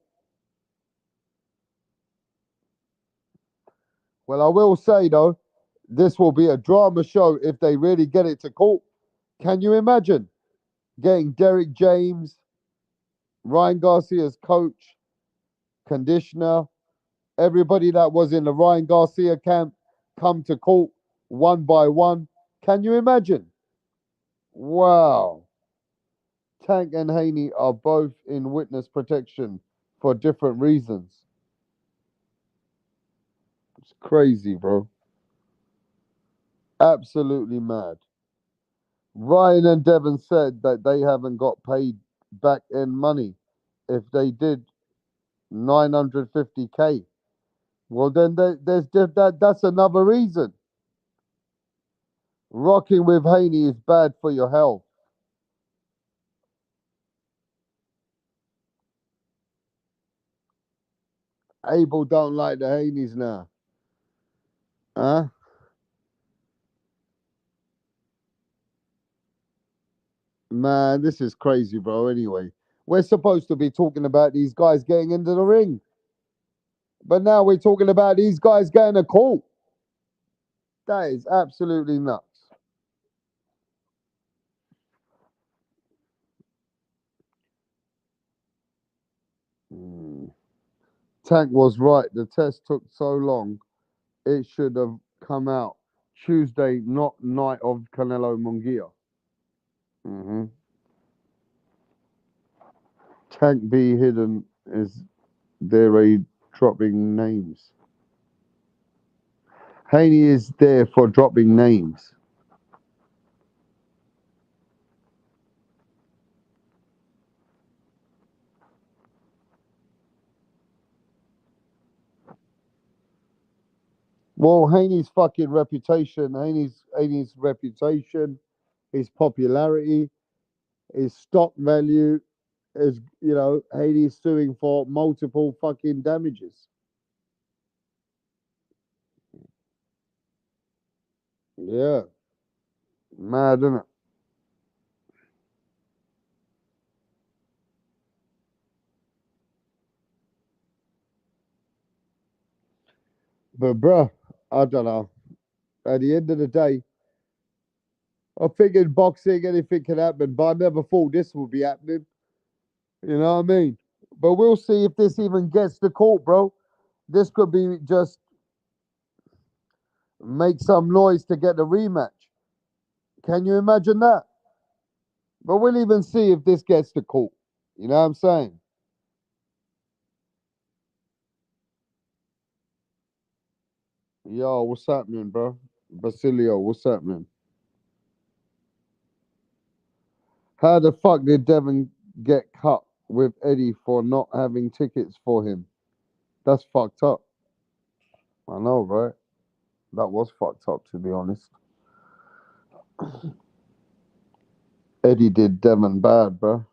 Well, I will say, though, this will be a drama show if they really get it to court. Can you imagine getting Derek James, Ryan Garcia's coach, conditioner, everybody that was in the Ryan Garcia camp come to court one by one? Can you imagine? Wow. Tank and Haney are both in witness protection for different reasons. It's crazy, bro. Absolutely mad. Ryan and Devon said that they haven't got paid back in money. If they did 950K, well, then that's another reason. Rocking with Haney is bad for your health. Abel don't like the Haneys now. Huh? Man, this is crazy, bro. Anyway, we're supposed to be talking about these guys getting into the ring, but now we're talking about these guys getting a call. That is absolutely nuts. Hmm. Tank was right. The test took so long. It should have come out Tuesday, not night of Canelo Munguia. Hmm. Tank B hidden is there a dropping names. Haney is there for dropping names. Well, Haney's reputation, his popularity, his stock value is, Haney's suing for multiple fucking damages. Yeah, mad, isn't it? But bruh, I don't know. At the end of the day, I figured boxing, anything can happen, but I never thought this would be happening. You know what I mean? But we'll see if this even gets to court, bro. This could be just make some noise to get the rematch. Can you imagine that? But we'll even see if this gets to court. You know what I'm saying? Yo, what's happening, bro? Basilio, what's happening? How the fuck did Devin get cut with Eddie for not having tickets for him? That's fucked up. I know, right? That was fucked up, to be honest. Eddie did Devin bad, bro.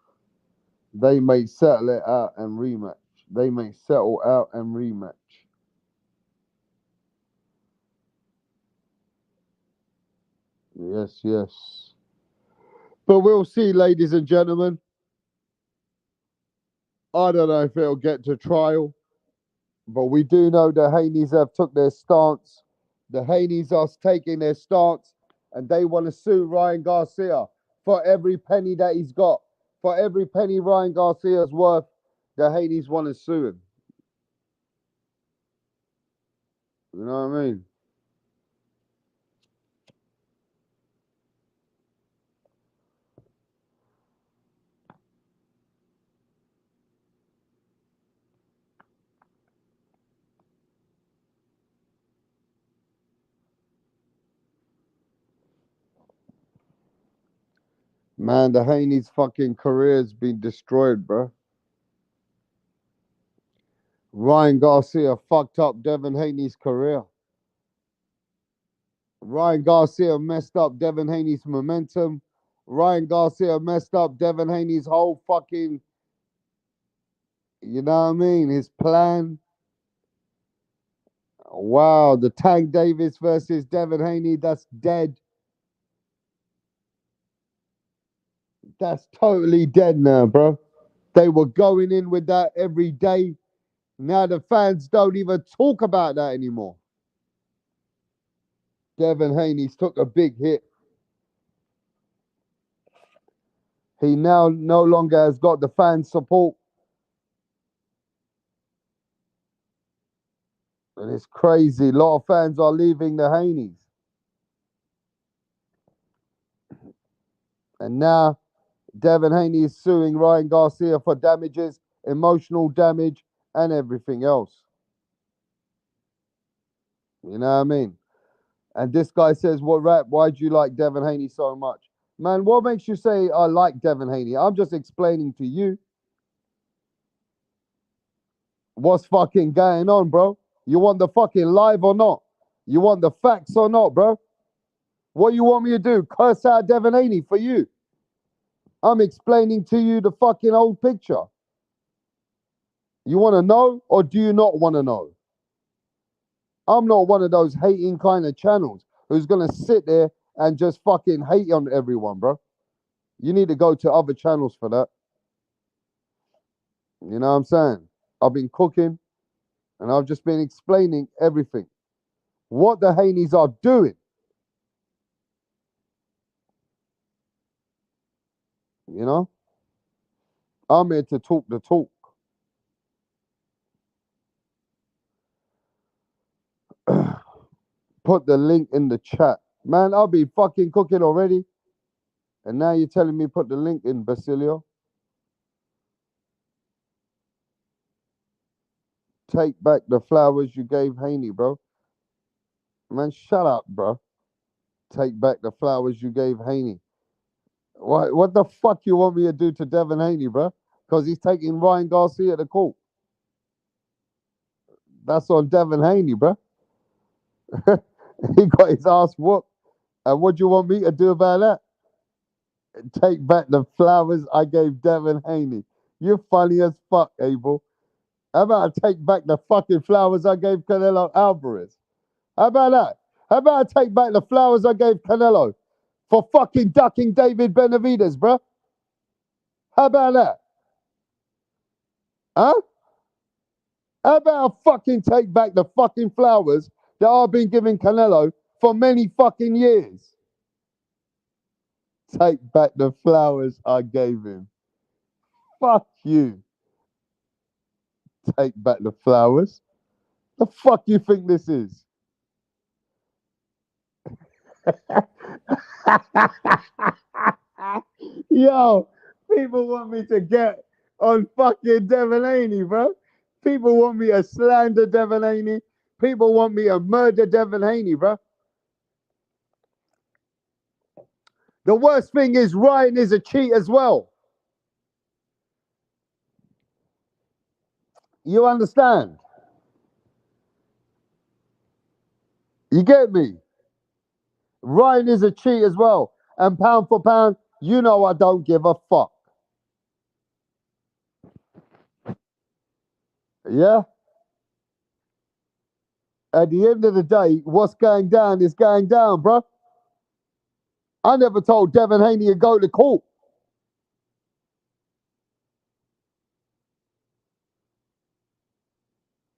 They may settle it out and rematch. They may settle out and rematch. Yes, yes. But we'll see, ladies and gentlemen. I don't know if it'll get to trial, but we do know the Haneys have took their stance. The Haneys are taking their stance, and they want to sue Ryan Garcia for every penny that he's got. For every penny Ryan Garcia's worth, the Haneys want to sue him. You know what I mean? Man, the Haney's fucking career's been destroyed, bro. Ryan Garcia fucked up Devin Haney's career. Ryan Garcia messed up Devin Haney's momentum. Ryan Garcia messed up Devin Haney's whole fucking, you know what I mean? His plan. Wow, the Tank Davis versus Devin Haney, that's dead. That's totally dead now, bro. They were going in with that every day. Now the fans don't even talk about that anymore. Devin Haney's took a big hit. He now no longer has got the fan support. And it's crazy. A lot of fans are leaving the Haneys. And now Devin Haney is suing Ryan Garcia for damages, emotional damage, and everything else. You know what I mean? And this guy says, "What rap? Why do you like Devin Haney so much?" Man, what makes you say I like Devin Haney? I'm just explaining to you what's fucking going on, bro. You want the fucking live or not? You want the facts or not, bro? What you want me to do? Curse out Devin Haney for you? I'm explaining to you the fucking old picture. You want to know or do you not want to know? I'm not one of those hating kind of channels who's gonna sit there and just fucking hate on everyone, bro. You need to go to other channels for that. You know what I'm saying? I've been cooking and I've just been explaining everything. What the Haneys are doing. You know? I'm here to talk the talk. Put the link in the chat. Man, I'll be fucking cooking already. And now you're telling me put the link in, Basilio. Take back the flowers you gave Haney, bro. Man, shut up, bro. Take back the flowers you gave Haney. What the fuck you want me to do to Devin Haney, bro? Because he's taking Ryan Garcia to court. That's on Devin Haney, bro. He got his ass whooped. And what do you want me to do about that? Take back the flowers I gave Devin Haney. You're funny as fuck, Abel. How about I take back the fucking flowers I gave Canelo Alvarez? How about that? How about I take back the flowers I gave Canelo for fucking ducking David Benavidez, bro? How about that? Huh? How about I fucking take back the fucking flowers that I've been giving Canelo for many fucking years? Take back the flowers I gave him. Fuck you. Take back the flowers. The fuck you think this is? Yo, people want me to get on fucking Devin Haney, bro. People want me to slander Devin Haney. People want me to murder Devin Haney, bro. The worst thing is Ryan is a cheat as well. You understand? You get me? Ryan is a cheat as well. And pound for pound, you know I don't give a fuck. Yeah? At the end of the day, what's going down is going down, bro. I never told Devin Haney to go to court.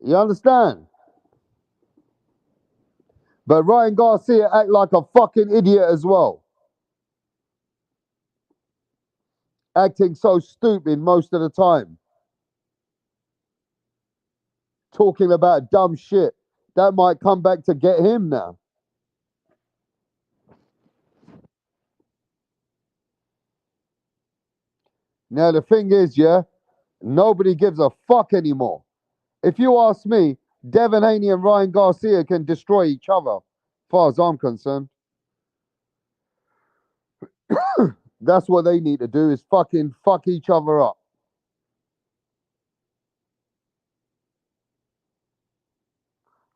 You understand? But Ryan Garcia act like a fucking idiot as well. Acting so stupid most of the time. Talking about dumb shit. That might come back to get him now. Now the thing is, yeah, nobody gives a fuck anymore. If you ask me, Devin Haney and Ryan Garcia can destroy each other, as far as I'm concerned. That's what they need to do is fucking fuck each other up.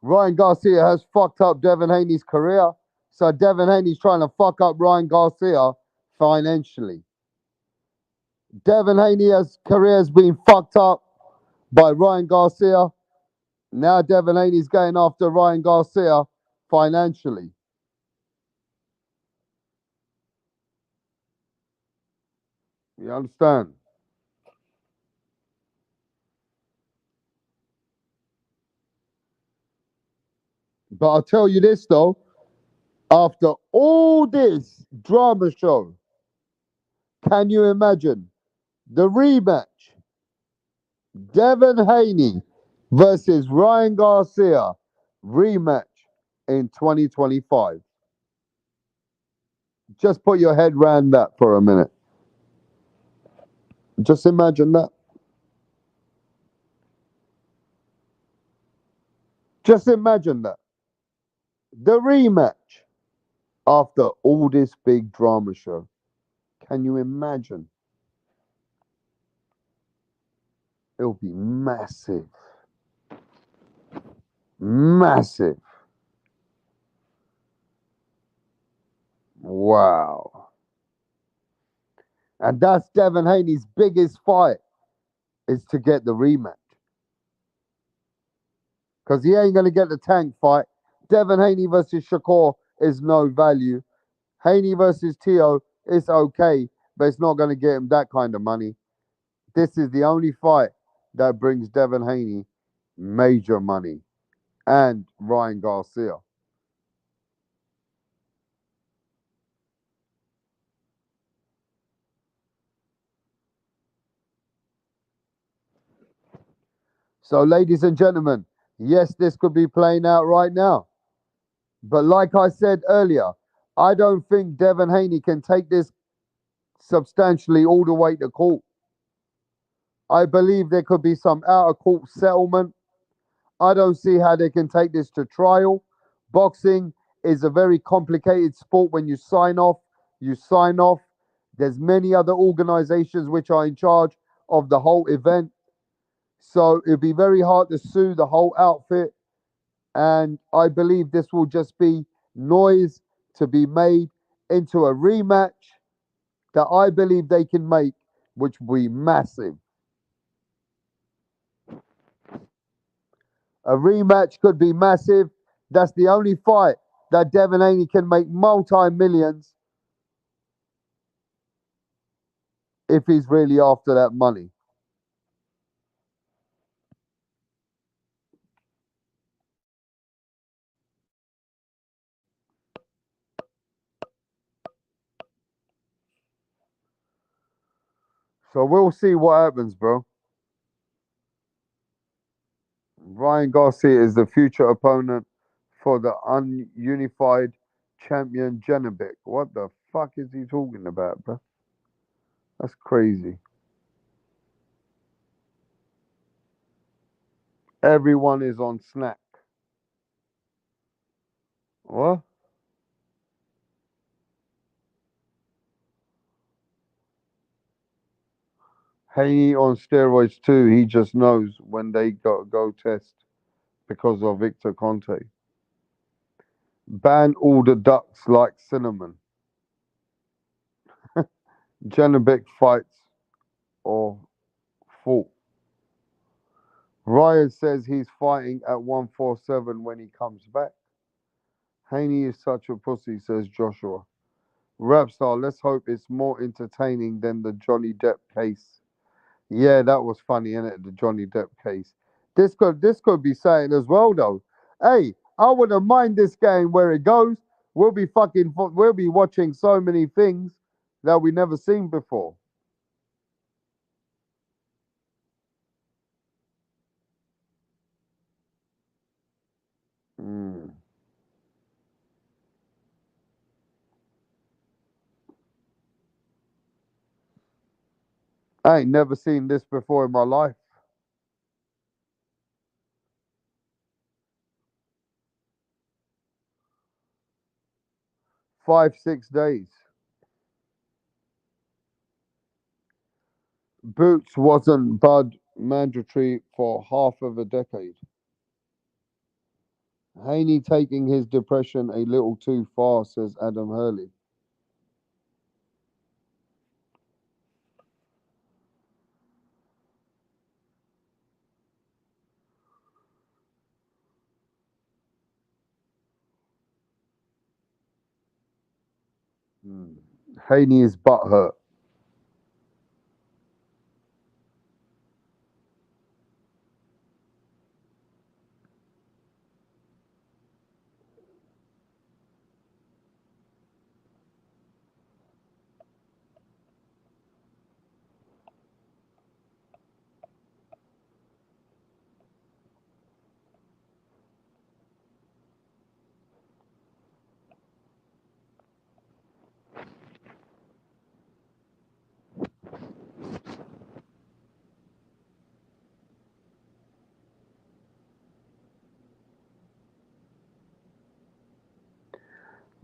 Ryan Garcia has fucked up Devin Haney's career, so Devin Haney's trying to fuck up Ryan Garcia financially. Devin Haney's career has been fucked up by Ryan Garcia. Now Devin Haney's going after Ryan Garcia financially. You understand? But I'll tell you this though, after all this drama show, can you imagine the rematch? Devin Haney versus Ryan Garcia rematch in 2025. Just put your head around that for a minute. Just imagine that. Just imagine that. The rematch after all this big drama show. Can you imagine? It'll be massive. Massive. Wow. And that's Devin Haney's biggest fight is to get the rematch. because he ain't going to get the tank fight. Devin Haney versus Shakur is no value. Haney versus Tio is okay, but it's not going to get him that kind of money. This is the only fight that brings Devin Haney major money and Ryan Garcia. So, ladies and gentlemen, yes, this could be playing out right now. But like I said earlier, I don't think Devin Haney can take this substantially all the way to court. I believe there could be some out of court settlement. I don't see how they can take this to trial. Boxing is a very complicated sport. When you sign off, you sign off. There's many other organizations which are in charge of the whole event. So it'd be very hard to sue the whole outfit. And I believe this will just be noise to be made into a rematch that I believe they can make, which will be massive. A rematch could be massive. That's the only fight that Devin Haney can make multi-millions if he's really after that money. So we'll see what happens, bro. Ryan Garcia is the future opponent for the ununified champion Janabek. What the fuck is he talking about, bro? That's crazy. Everyone is on snack. What? Haney on steroids too. He just knows when they go test because of Victor Conte. Ban all the ducks like cinnamon. Janabek fights or fought. Ryan says he's fighting at 147 when he comes back. Haney is such a pussy, says Joshua. Rapstar, let's hope it's more entertaining than the Johnny Depp case. Yeah, that was funny, innit? The Johnny Depp case. This could be saying as well though. Hey, I wouldn't mind this game where it goes. We'll be watching so many things that we never seen before. Mm. I ain't never seen this before in my life. 5, 6 days. Boots wasn't Bud mandatory for half of a decade. Haney taking his depression a little too far, says Adam Hurley. Haney is butthurt.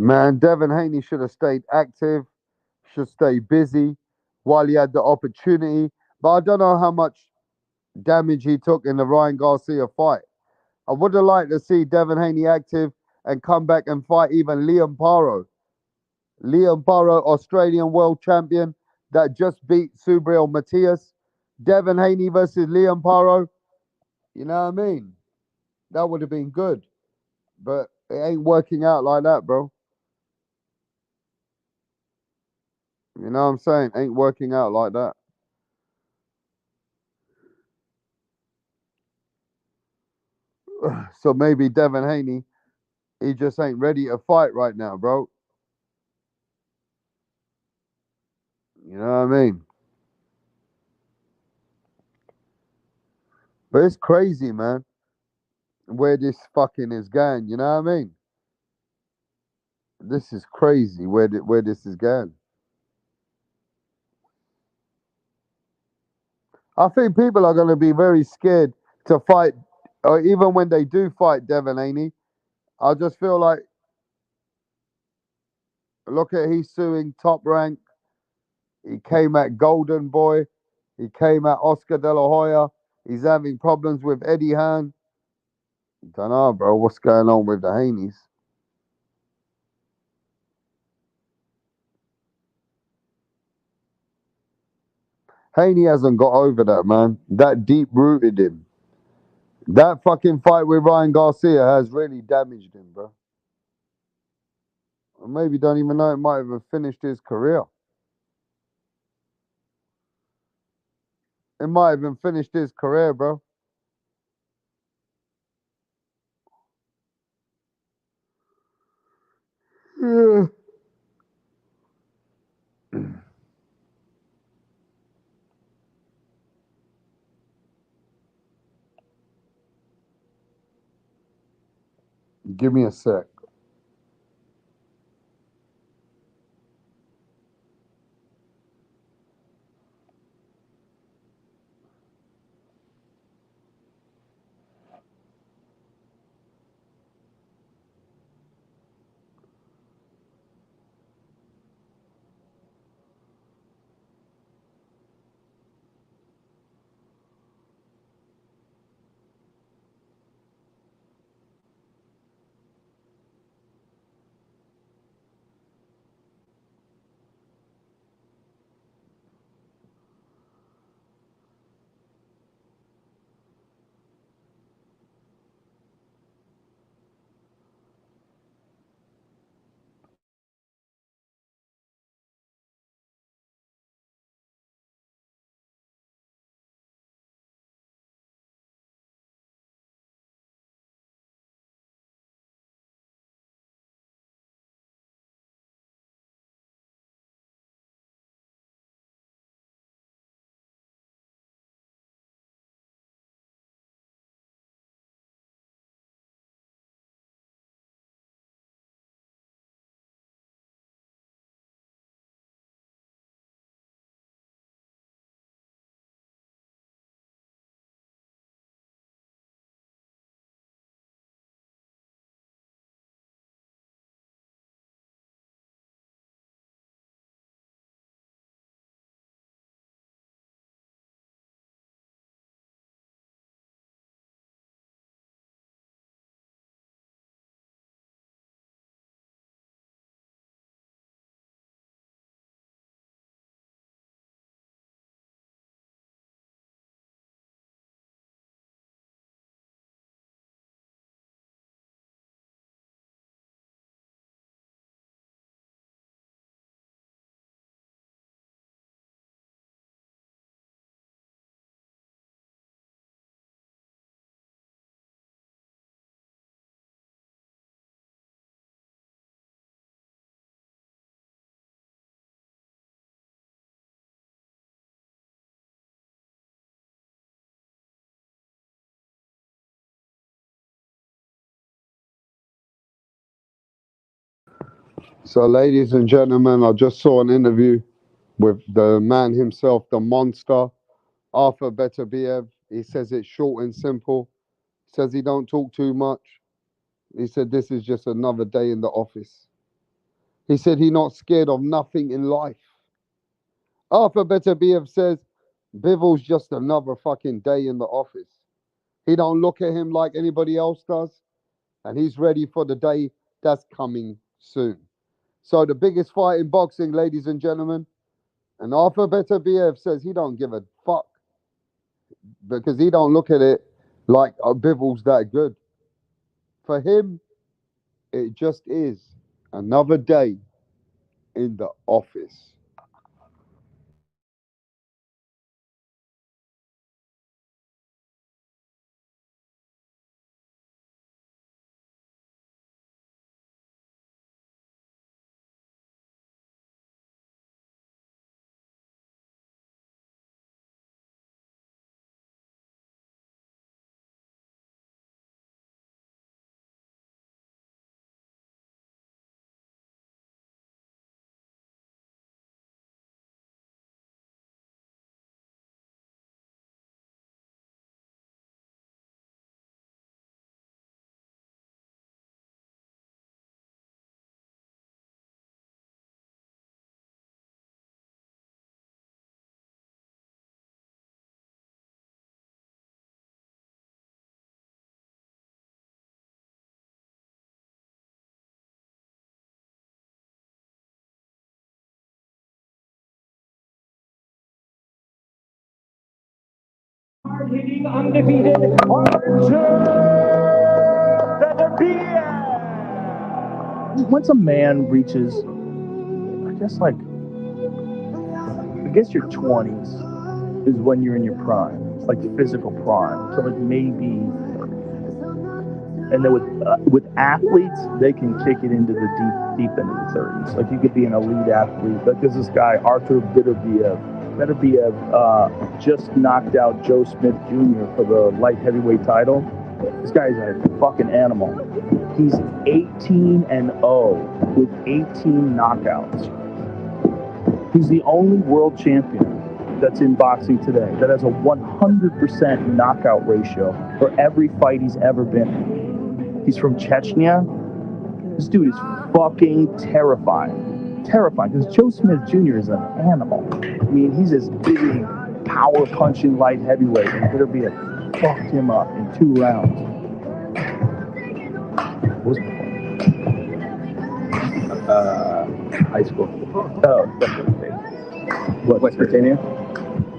Man, Devin Haney should have stayed active, should stay busy while he had the opportunity. But I don't know how much damage he took in the Ryan Garcia fight. I would have liked to see Devin Haney active and come back and fight even Liam Paro. Liam Paro, Australian world champion that just beat Subriel Matias. Devin Haney versus Liam Paro. You know what I mean? That would have been good. But it ain't working out like that, bro. You know what I'm saying? Ain't working out like that. So maybe Devin Haney, he just ain't ready to fight right now, bro. You know what I mean? But it's crazy, man, where this fucking is going. You know what I mean? This is crazy where this is going. I think people are going to be very scared to fight, or even when they do fight Devin Haney. I just feel like, look at he's suing Top Rank. He came at Golden Boy. He came at Oscar De La Hoya. He's having problems with Eddie Hearn. Don't know, bro. What's going on with the Haneys? Haney hasn't got over that, man. That deep rooted him. That fucking fight with Ryan Garcia has really damaged him, bro. Or maybe don't even know it might have finished his career. It might have even finished his career, bro. Yeah. Give me a sec. So, ladies and gentlemen, I just saw an interview with the man himself, the monster, Arthur Beterbiev. He says it's short and simple. Says he don't talk too much. He said this is just another day in the office. He said he not scared of nothing in life. Arthur Beterbiev says Bivol's just another fucking day in the office. He don't look at him like anybody else does, and he's ready for the day that's coming soon. So the biggest fight in boxing, ladies and gentlemen, and Arthur Beterbiev says he don't give a fuck because he don't look at it like Bivol's that good. For him, it just is another day in the office. Hitting undefeated once a man reaches, I guess your 20s is when you're in your prime, like physical prime. So like maybe, and then with athletes, they can kick it into the deep end of the 30s. Like you could be an elite athlete. Like there's this guy Artur Beterbiev just knocked out Joe Smith Jr. for the light heavyweight title. This guy's a fucking animal. He's 18-0 with 18 knockouts. He's the only world champion that's in boxing today that has a 100% knockout ratio for every fight he's ever been in. He's from Chechnya. This dude is fucking terrifying. Terrifying, because Joe Smith Jr. is an animal. I mean, he's this big, power-punching light heavyweight, and Beterbiev fucked him up in 2 rounds. What was the point? High school. Oh, What, West Virginia?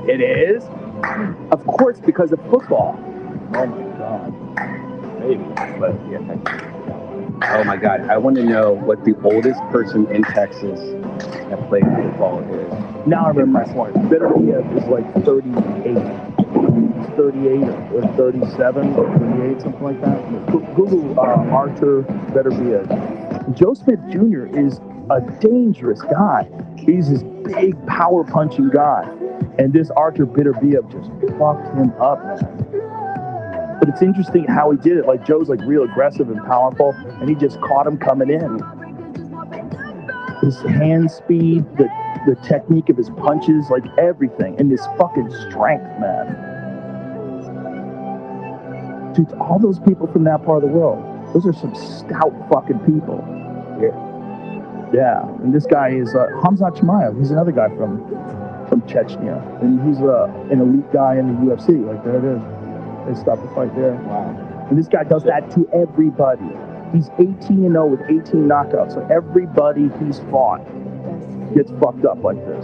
it is? Of course, because of football. Oh my god. Maybe, but yeah. Oh my God, I want to know what the oldest person in Texas that played football is. Now I remember my point. Beterbiev is like 38. 38 or 37 or 38, something like that. Google Artur Beterbiev. Joe Smith Jr. is a dangerous guy. He's this big, power-punching guy. And this Artur Beterbiev just fucked him up, man. But it's interesting how he did it. Like, Joe's like real aggressive and powerful, and he just caught him coming in. His hand speed, the technique of his punches, like everything, and his fucking strength, man. Dude, all those people from that part of the world, those are some stout fucking people. Yeah, and this guy is Hamzat Chimaev. He's another guy from Chechnya, and he's an elite guy in the UFC. Like, there it is. They stopped the fight there. Wow. And this guy does that to everybody. He's 18-0 with 18 knockouts. So everybody he's fought gets fucked up like this.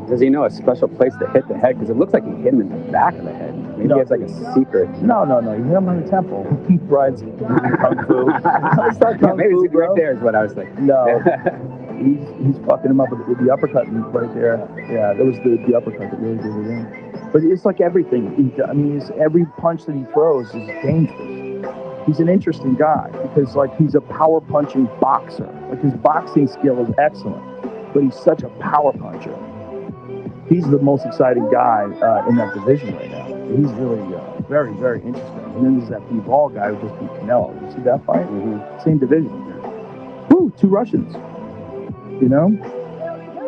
Does he know a special place to hit the head? Because it looks like he hit him in the back of the head. Maybe he has like a secret. No. You hit him on the temple. Brian's kung fu. It's not kung Maybe fu, it's right bro. there is what I was thinking. No. He's fucking him up with the uppercut right there. Yeah, that was the uppercut that really did it in. But it's like everything. Every punch that he throws is dangerous. He's an interesting guy because, like, he's a power punching boxer. Like, his boxing skill is excellent, but he's such a power puncher. He's the most exciting guy in that division right now. He's really very, very interesting. And then there's that B-Ball guy who just beat Canelo. You see that fight? Mm-hmm. Same division. Woo, 2 Russians. You know?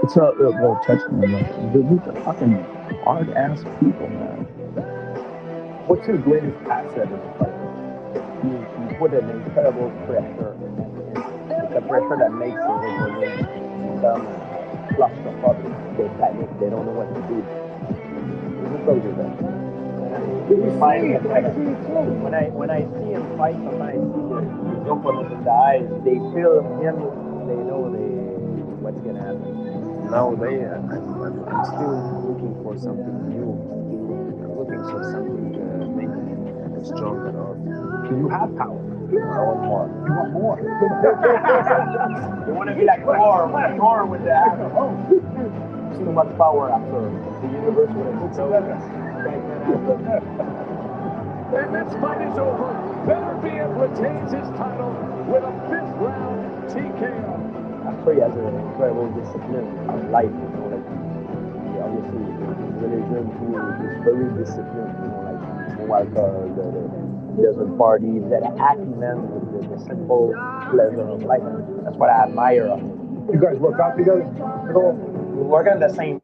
It's well, Chechnya. These are fucking hard-ass people, man. What's your greatest asset as a fighter? You put an incredible pressure. It's a pressure that makes the referee become claustrophobic. They panic. They don't know what to do. Who told you that? When I see him fight, sometimes I see the opponent in the eyes. They feel him. They know what's gonna happen. Nowadays, I'm still looking for something new. I'm looking for something to make me stronger. You have power. I want more. You want more? You want to be like Thor with the It's too much power after the universe would explode. And this fight is over. Beterbiev retains his title with a fifth round TKO. I'm sure he has an incredible discipline of life, you know, like obviously his religion, he's very disciplined, you know, like no alcohol, he doesn't party, he's that happy man with the simple pleasure of life. That's what I admire of him. You guys work out together? We work on the same.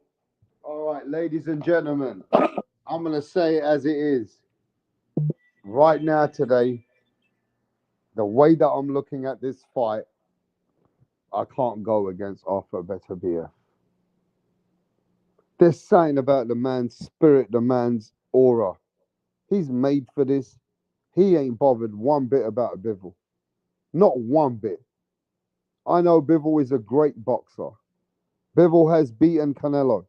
All right, ladies and gentlemen, I'm going to say it as it is. Right now, today, the way that I'm looking at this fight, I can't go against Arthur Beterbiev. There's something about the man's spirit, the man's aura. He's made for this. He ain't bothered one bit about Bivol. Not one bit. I know Bivol is a great boxer. Bivol has beaten Canelo.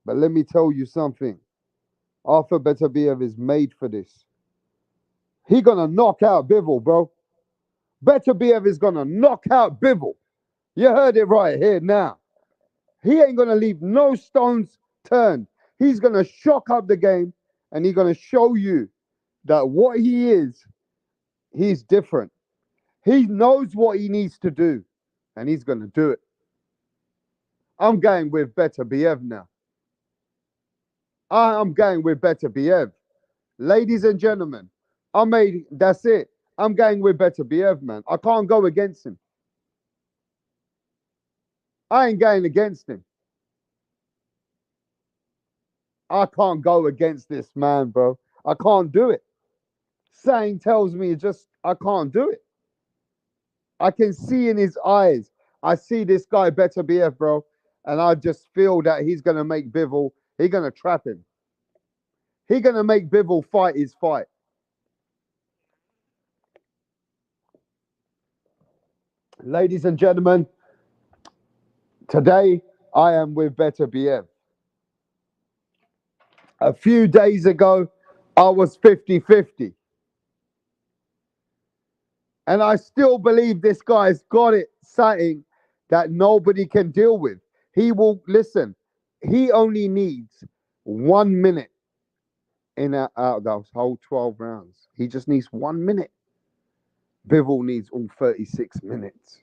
But let me tell you something. Arthur Beterbiev is made for this. He gonna knock out Bivol, bro. Beterbiev is gonna knock out Bivol. You heard it right here now. He ain't gonna leave no stones turned. He's gonna shock up the game, and he's gonna show you that what he is, he's different. He knows what he needs to do, and he's gonna do it. I'm going with Beterbiev now. I'm going with Beterbiev. Ladies and gentlemen, that's it. I'm going with Beterbiev, man. I can't go against him. I ain't going against him. I can't go against this man, bro. I can't do it. Saying tells me just I can't do it. I can see in his eyes. I see this guy Beterbiev, bro, and I just feel that he's gonna make Bivol. He's gonna trap him. He's gonna make Bivol fight his fight. Ladies and gentlemen, today I am with Beterbiev. A few days ago, I was 50-50. And I still believe this guy's got it something that nobody can deal with. He will listen. He only needs 1 minute out of those whole 12 rounds. He just needs 1 minute. Bivol needs all 36 minutes.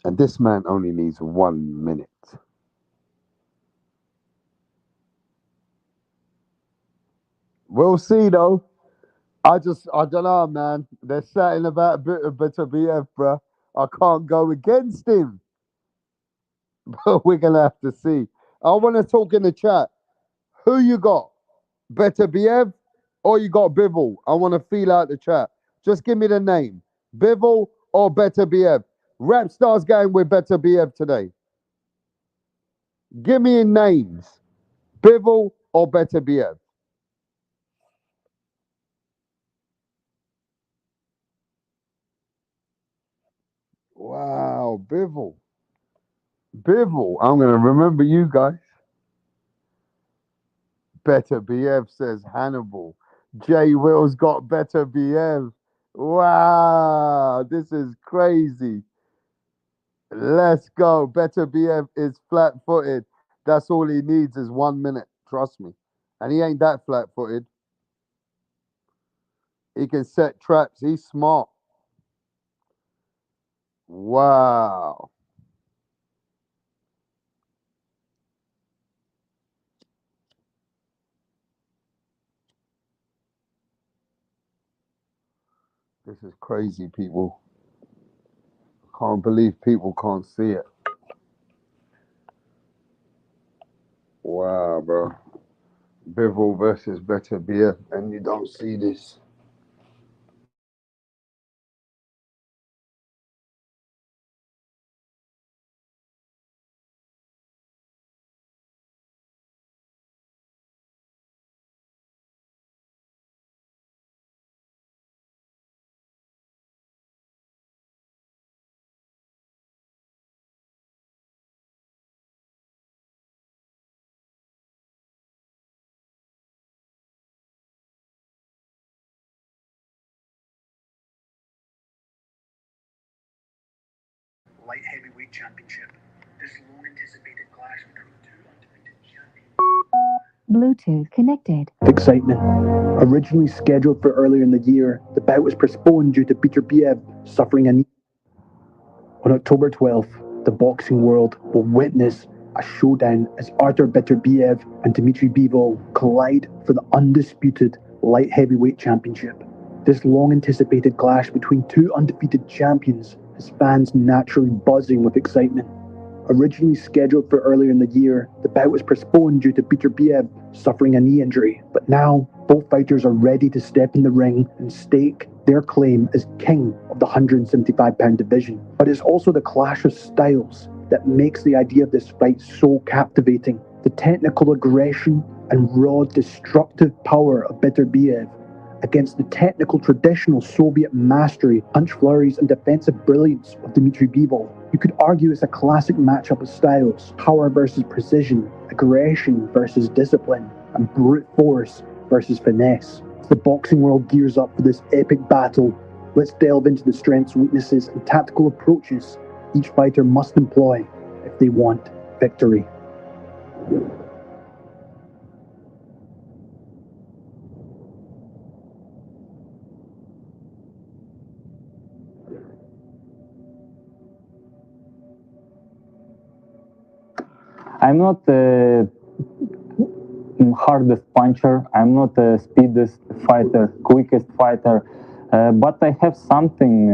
And this man only needs 1 minute. We'll see though. I don't know, man. They're saying about Beterbiev, bro. I can't go against him. But we're gonna have to see. I want to talk in the chat. Who you got? Beterbiev or you got Bivol? I want to feel out the chat. Just give me the name. Bivol or Beterbiev? Rap Star's going with Beterbiev today. Give me names. Bivol or Beterbiev? Wow, Bivol. Bivol. I'm going to remember you guys. Beterbiev says Hannibal. Jay Will's got Beterbiev. Wow, this is crazy. Let's go. Beterbiev is flat footed. That's all he needs is 1 minute. Trust me. And he ain't that flat footed. He can set traps. He's smart. Wow. This is crazy, people. I can't believe people can't see it. Wow, bro. Bivol versus Beterbiev, and you don't see this. light heavyweight championship. This long-anticipated clash between two undefeated champions. Bluetooth connected. Excitement. Originally scheduled for earlier in the year, the bout was postponed due to Peter Biev suffering a knee. On October 12th, the boxing world will witness a showdown as Artur Beterbiev and Dmitry Bivol collide for the undisputed light heavyweight championship. This long-anticipated clash between two undefeated champions has fans naturally buzzing with excitement. Originally scheduled for earlier in the year, the bout was postponed due to Peter Biev suffering a knee injury. But now, both fighters are ready to step in the ring and stake their claim as king of the 175-pound division. But it's also the clash of styles that makes the idea of this fight so captivating. The technical aggression and raw destructive power of Beterbiev against the technical traditional Soviet mastery, punch flurries and defensive brilliance of Dmitry Bivol. You could argue it's a classic matchup of styles, power versus precision, aggression versus discipline, and brute force versus finesse. As the boxing world gears up for this epic battle, let's delve into the strengths, weaknesses, and tactical approaches each fighter must employ if they want victory. I'm not the hardest puncher, I'm not the speediest fighter, quickest fighter, but I have something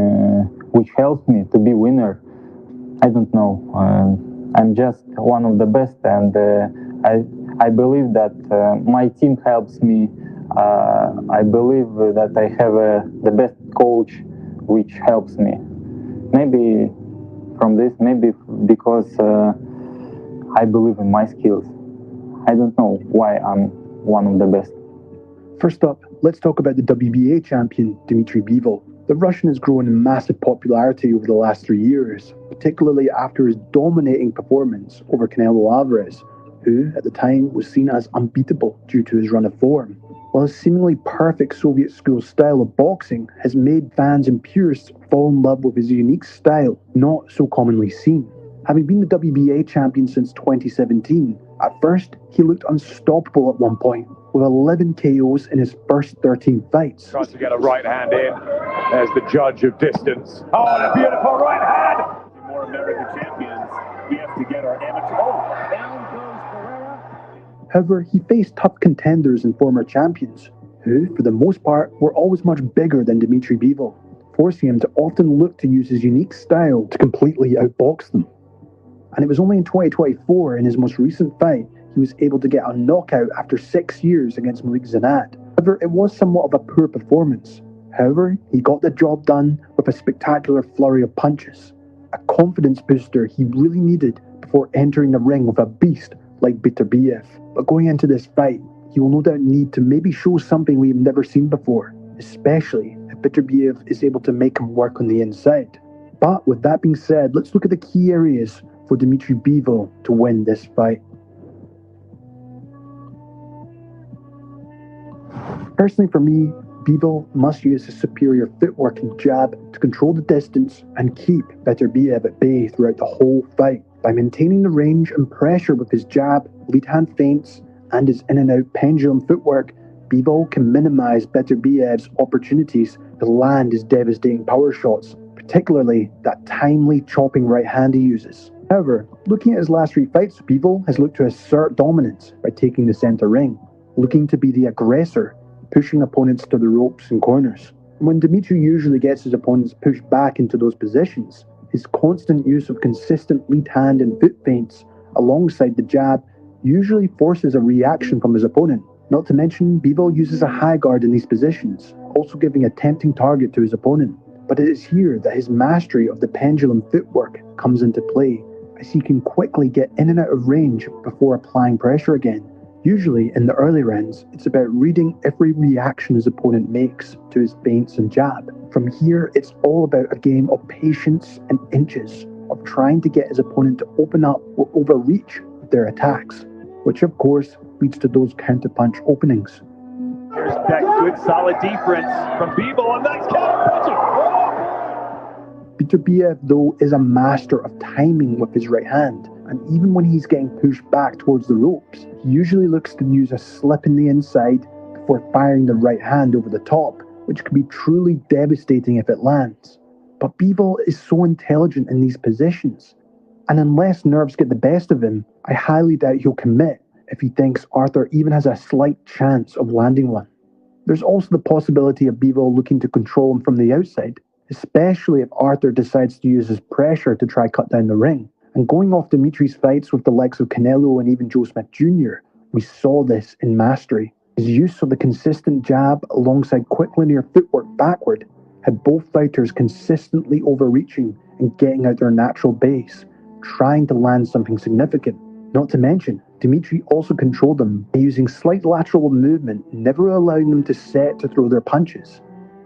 which helps me to be winner. I don't know. I'm just one of the best, and I believe that my team helps me. I believe that I have the best coach which helps me. Maybe from this, maybe because I believe in my skills. I don't know why I'm one of the best. First up, let's talk about the WBA champion, Dmitry Bivol. The Russian has grown in massive popularity over the last 3 years, particularly after his dominating performance over Canelo Alvarez, who, at the time, was seen as unbeatable due to his run of form. While his seemingly perfect Soviet school style of boxing has made fans and purists fall in love with his unique style, not so commonly seen. Having been the WBA champion since 2017, at first he looked unstoppable at one point, with 11 KOs in his first 13 fights. Tries to get a right hand in. There's the judge of distance. Oh, and a beautiful right hand! More American champions. We have to get our amateur. Oh, down goes Pereira. However, he faced tough contenders and former champions, who, for the most part, were always much bigger than Dmitry Bivol, forcing him to often look to use his unique style to completely outbox them. And it was only in 2024, in his most recent fight, he was able to get a knockout after 6 years against Malik Zanat. However, it was somewhat of a poor performance. However, he got the job done with a spectacular flurry of punches, a confidence booster he really needed before entering the ring with a beast like Beterbiev. But going into this fight, he will no doubt need to maybe show something we've never seen before, especially if Beterbiev is able to make him work on the inside. But with that being said, let's look at the key areas for Dmitry Bivol to win this fight. Personally for me, Bivol must use his superior footwork and jab to control the distance and keep Beterbiev at bay throughout the whole fight. By maintaining the range and pressure with his jab, lead hand feints, and his in and out pendulum footwork, Bivol can minimize Beterbiev's opportunities to land his devastating power shots, particularly that timely chopping right hand he uses. However, looking at his last 3 fights, Bivol has looked to assert dominance by taking the center ring, looking to be the aggressor, pushing opponents to the ropes and corners. When Dmitry usually gets his opponents pushed back into those positions, his constant use of consistent lead hand and foot feints alongside the jab usually forces a reaction from his opponent. Not to mention, Bivol uses a high guard in these positions, also giving a tempting target to his opponent. But it is here that his mastery of the pendulum footwork comes into play, as he can quickly get in and out of range before applying pressure again. Usually, in the early rounds, it's about reading every reaction his opponent makes to his feints and jab. From here, it's all about a game of patience and inches, of trying to get his opponent to open up or overreach with their attacks, which of course leads to those counterpunch openings. Here's that good solid defense from Bivol, and nice counter punching. Beterbiev, though, is a master of timing with his right hand, and even when he's getting pushed back towards the ropes, he usually looks to use a slip in the inside before firing the right hand over the top, which can be truly devastating if it lands. But Bivol is so intelligent in these positions, and unless nerves get the best of him, I highly doubt he'll commit if he thinks Arthur even has a slight chance of landing one. There's also the possibility of Bivol looking to control him from the outside, especially if Arthur decides to use his pressure to try cut down the ring. And going off Dimitri's fights with the likes of Canelo and even Joe Smith Jr., we saw this in mastery. His use of the consistent jab alongside quick linear footwork backward had both fighters consistently overreaching and getting out their natural base, trying to land something significant. Not to mention, Dimitri also controlled them by using slight lateral movement, never allowing them to set to throw their punches.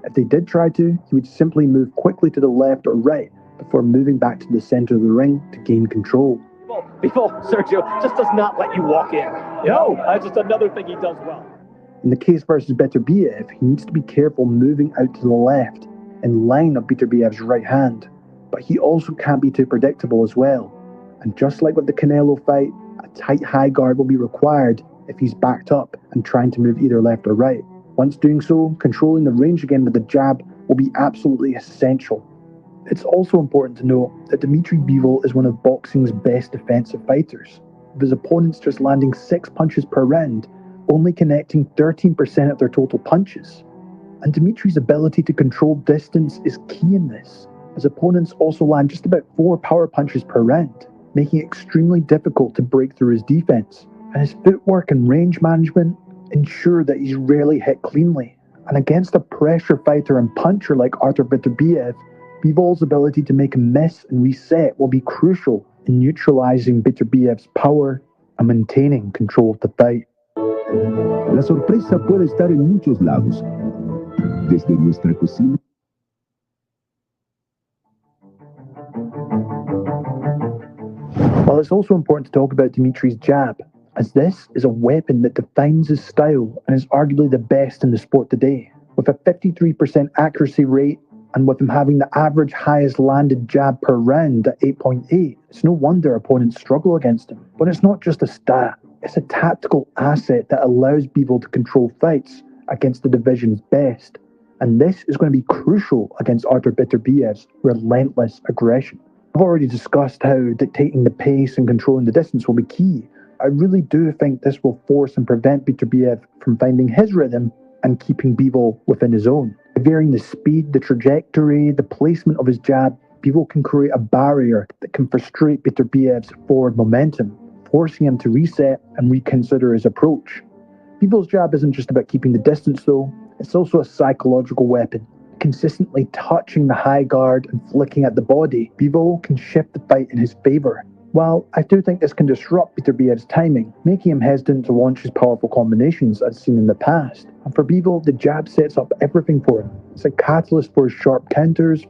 If they did try to, he would simply move quickly to the left or right before moving back to the center of the ring to gain control. Before Sergio just does not let you walk in. No, that's just another thing he does well. In the case versus Beterbiev, he needs to be careful moving out to the left, in line of Beterbiev's right hand. But he also can't be too predictable as well. And just like with the Canelo fight, a tight high guard will be required if he's backed up and trying to move either left or right. Once doing so, controlling the range again with the jab will be absolutely essential. It's also important to note that Dmitry Bivol is one of boxing's best defensive fighters, with his opponents just landing 6 punches per round, only connecting 13% of their total punches. And Dimitri's ability to control distance is key in this, as opponents also land just about 4 power punches per round, making it extremely difficult to break through his defense. And his footwork and range management ensure that he's rarely hit cleanly. And against a pressure fighter and puncher like Arthur Beterbiev, Bivol's ability to make a miss and reset will be crucial in neutralizing Beterbiev's power and maintaining control of the fight. La sorpresa puede estar en muchos lados. Desde nuestra cocina. While it's also important to talk about Dimitri's jab, as this is a weapon that defines his style and is arguably the best in the sport today. With a 53% accuracy rate, and with him having the average highest landed jab per round at 8.8, it's no wonder opponents struggle against him. But it's not just a stat, it's a tactical asset that allows Bivol to control fights against the division's best. And this is going to be crucial against Arthur Beterbiev's relentless aggression. I've already discussed how dictating the pace and controlling the distance will be key. I really do think this will force and prevent Beterbiev from finding his rhythm and keeping Bivol within his own. By varying the speed, the trajectory, the placement of his jab, Bivol can create a barrier that can frustrate Beterbiev's forward momentum, forcing him to reset and reconsider his approach. Bivol's jab isn't just about keeping the distance though, it's also a psychological weapon. Consistently touching the high guard and flicking at the body, Bivol can shift the fight in his favor. While I do think this can disrupt Beterbiev's timing, making him hesitant to launch his powerful combinations as seen in the past. And for Bivol, the jab sets up everything for him. It's a catalyst for his sharp counters,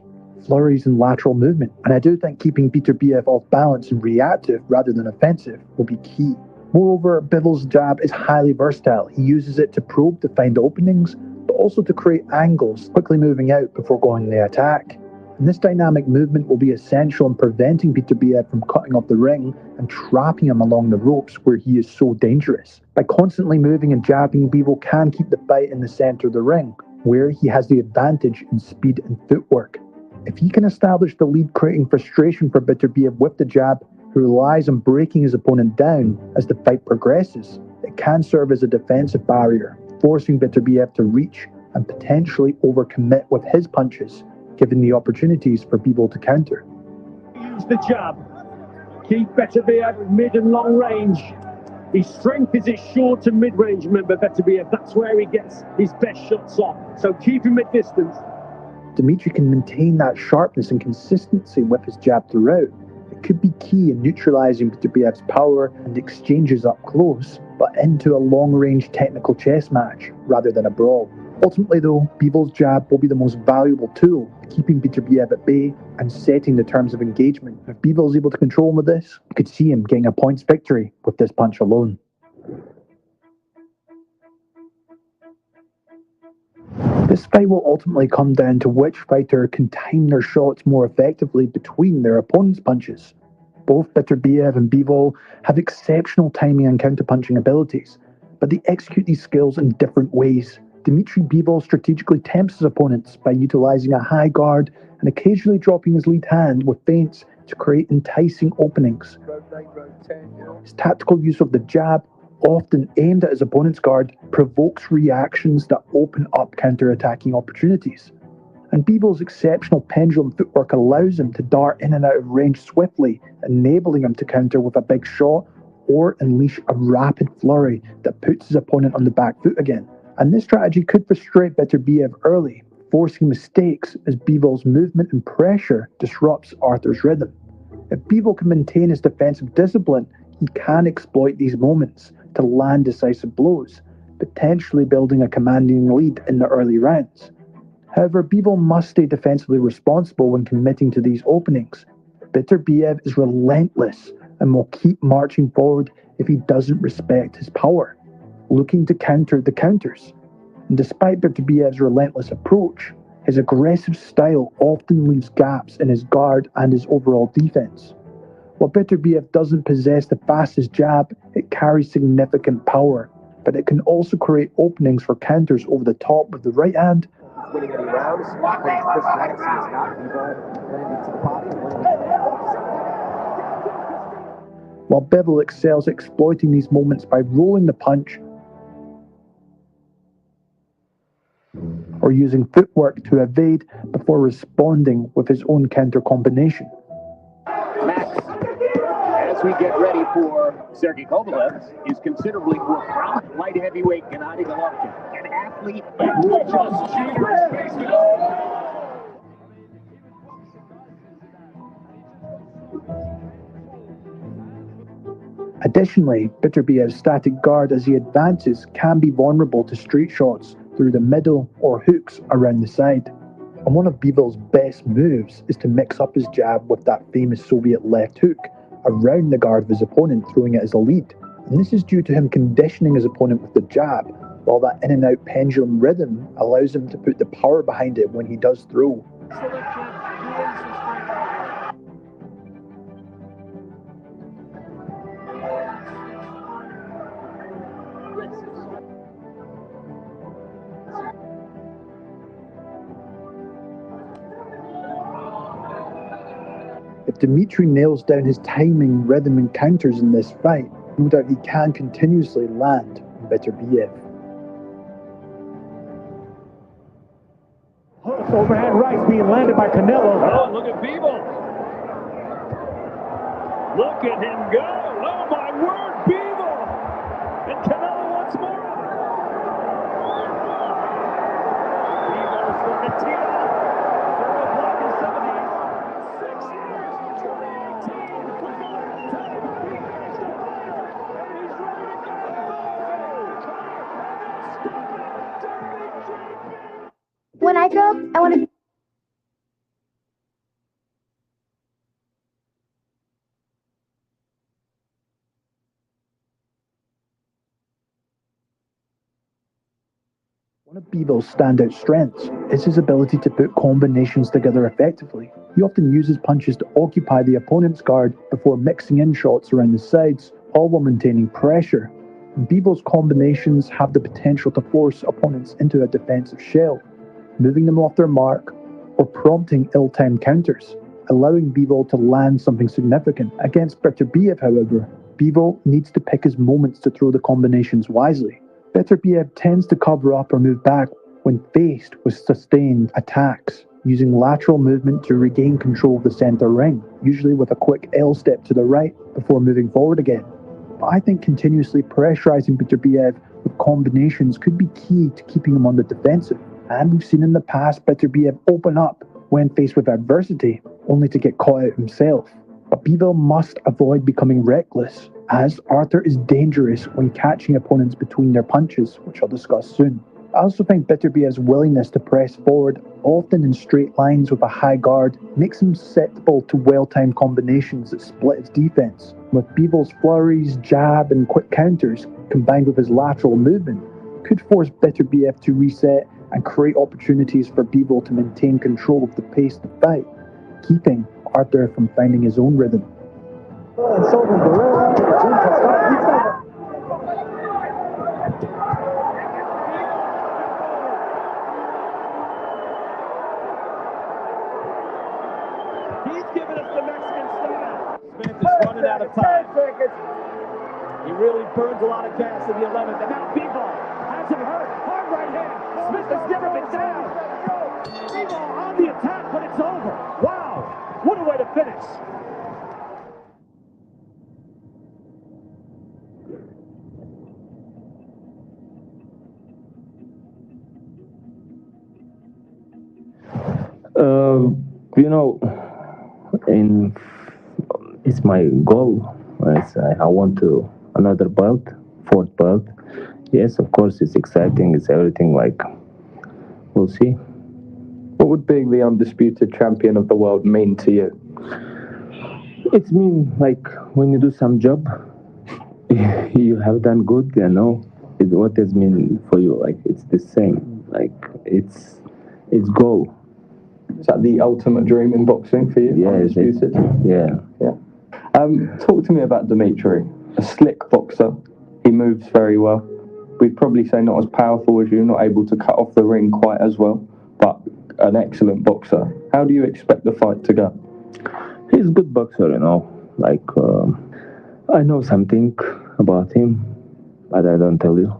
flurries and lateral movement. And I do think keeping Beterbiev off balance and reactive rather than offensive will be key. Moreover, Bivol's jab is highly versatile. He uses it to probe to find openings, but also to create angles, quickly moving out before going in the attack. And this dynamic movement will be essential in preventing Beterbiev from cutting off the ring and trapping him along the ropes where he is so dangerous. By constantly moving and jabbing, Bivol can keep the fight in the center of the ring, where he has the advantage in speed and footwork. If he can establish the lead, creating frustration for Beterbiev with the jab, who relies on breaking his opponent down as the fight progresses, it can serve as a defensive barrier, forcing Beterbiev to reach and potentially overcommit with his punches, given the opportunities for Bivol to counter. Use the jab. Keep Beterbiev mid and long range. His strength is his short and mid-range, remember, Beterbiev. That's where he gets his best shots off. So keep him at distance. Dimitri can maintain that sharpness and consistency with his jab throughout. It could be key in neutralizing Beterbiev's power and exchanges up close, but into a long-range technical chess match rather than a brawl. Ultimately though, Bivol's jab will be the most valuable tool, keeping Beterbiev at bay and setting the terms of engagement. If Bivol's able to control him with this, you could see him getting a points victory with this punch alone. This fight will ultimately come down to which fighter can time their shots more effectively between their opponent's punches. Both Beterbiev and Bivol have exceptional timing and counterpunching abilities, but they execute these skills in different ways. Dmitry Bivol strategically tempts his opponents by utilizing a high guard and occasionally dropping his lead hand with feints to create enticing openings. His tactical use of the jab, often aimed at his opponent's guard, provokes reactions that open up counter-attacking opportunities. And Bivol's exceptional pendulum footwork allows him to dart in and out of range swiftly, enabling him to counter with a big shot or unleash a rapid flurry that puts his opponent on the back foot again. And this strategy could frustrate Beterbiev early, forcing mistakes as Bivol's movement and pressure disrupts Arthur's rhythm. If Bivol can maintain his defensive discipline, he can exploit these moments to land decisive blows, potentially building a commanding lead in the early rounds. However, Bivol must stay defensively responsible when committing to these openings. Beterbiev is relentless and will keep marching forward if he doesn't respect his power, looking to counter the counters. And despite Beterbiev's relentless approach, his aggressive style often leaves gaps in his guard and his overall defense. While Beterbiev doesn't possess the fastest jab, it carries significant power, but it can also create openings for counters over the top with the right hand. Winning any rounds, but Chris Madison is not. Landing to the body and winning. While Bivol excels at exploiting these moments by rolling the punch or using footwork to evade before responding with his own counter combination. Max, as we get ready for Sergey Kovalev, is considerably more prominent light heavyweight Gennady Golovkin, an athlete and just junior basement. Additionally, Beterbiev's static guard as he advances can be vulnerable to straight shots through the middle or hooks around the side. And one of Bivol's best moves is to mix up his jab with that famous Soviet left hook around the guard of his opponent, throwing it as a lead. And this is due to him conditioning his opponent with the jab, while that in and out pendulum rhythm allows him to put the power behind it when he does throw. If Dmitry nails down his timing, rhythm, and counters in this fight, no doubt he can continuously land on Beterbiev. Overhand right being landed by Canelo. Oh, look at Bivol. Look at him go. Oh, my word, Bivol. And Canelo once more. Bivol's from the tee off. For a block in some of these. 6 years, 2018. When I grow up, I want to. One of Bivol's standout strengths is his ability to put combinations together effectively. He often uses punches to occupy the opponent's guard before mixing in shots around the sides, all while maintaining pressure. And Bivol's combinations have the potential to force opponents into a defensive shell, moving them off their mark or prompting ill-timed counters, allowing Bivol to land something significant. Against Beterbiev, however, Bivol needs to pick his moments to throw the combinations wisely. Beterbiev tends to cover up or move back when faced with sustained attacks, using lateral movement to regain control of the center ring, usually with a quick L step to the right before moving forward again. But I think continuously pressurizing Beterbiev with combinations could be key to keeping him on the defensive. And we've seen in the past Beterbiev open up when faced with adversity, only to get caught out himself. But Bivol must avoid becoming reckless, as Arthur is dangerous when catching opponents between their punches, which I'll discuss soon. I also think Beterbiev's willingness to press forward, often in straight lines with a high guard, makes him susceptible to well-timed combinations that split his defense. With Bivol's flurries, jab, and quick counters, combined with his lateral movement, could force Beterbiev to reset and create opportunities for Bivol to maintain control of the pace of the fight, keeping Arthur from finding his own rhythm. He's giving us the Mexican style. Smith is running out of time. He really burns a lot of gas in the 11th. And now Bivol has him hurt. Hard right hand. Smith has given it down. Bivol on the attack, but it's over. Wow. What a way to finish. It's my goal. I want to another belt, fourth belt. Yes, of course, it's exciting. It's everything. We'll see. What would being the undisputed champion of the world mean to you? It's mean when you do some job, you have done good. What does mean for you? It's the same. It's goal. Is that the ultimate dream in boxing for you? Yeah, undisputed. Yeah. Talk to me about Dimitri, a slick boxer. He moves very well. We'd probably say not as powerful as you, not able to cut off the ring quite as well, but an excellent boxer. How do you expect the fight to go? He's a good boxer, I know something about him, but I don't tell you.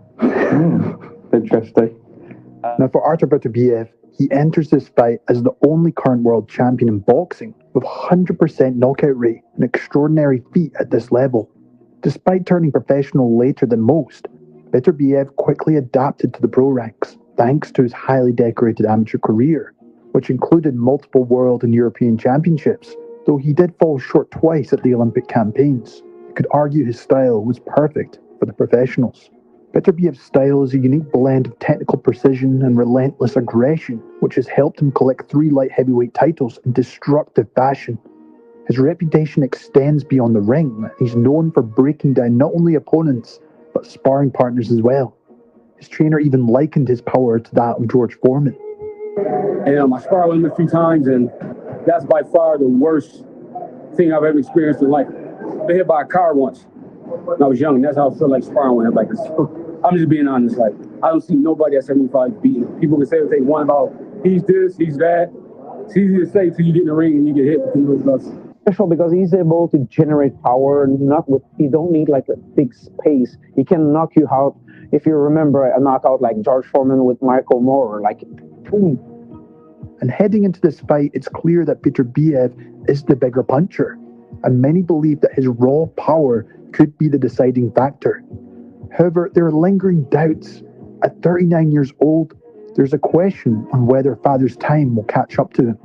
Interesting. Now for Artur Beterbiev, he enters this fight as the only current world champion in boxing, with 100% knockout rate, an extraordinary feat at this level. Despite turning professional later than most, Beterbiev quickly adapted to the pro ranks, thanks to his highly decorated amateur career, which included multiple world and European championships, though he did fall short twice at the Olympic campaigns. You could argue his style was perfect for the professionals. Beterbiev's style is a unique blend of technical precision and relentless aggression, which has helped him collect 3 light heavyweight titles in destructive fashion. His reputation extends beyond the ring. He's known for breaking down not only opponents, but sparring partners as well. His trainer even likened his power to that of George Foreman. I sparred with him a few times, and that's by far the worst thing I've ever experienced in life. I've been hit by a car once when I was young, and that's how I feel like sparring with him. I'm just being honest. I don't see nobody at 75 beating him. People can say what they want about he's this, he's that. It's easy to say till you get in the ring and you get hit between those guys. Special because he's able to generate power. He don't need a big space. He can knock you out. If you remember a knockout like George Foreman with Michael Moore, boom. And heading into this fight, it's clear that Beterbiev is the bigger puncher, and many believe that his raw power could be the deciding factor. However, there are lingering doubts. At 39 years old, there's a question on whether father's time will catch up to him,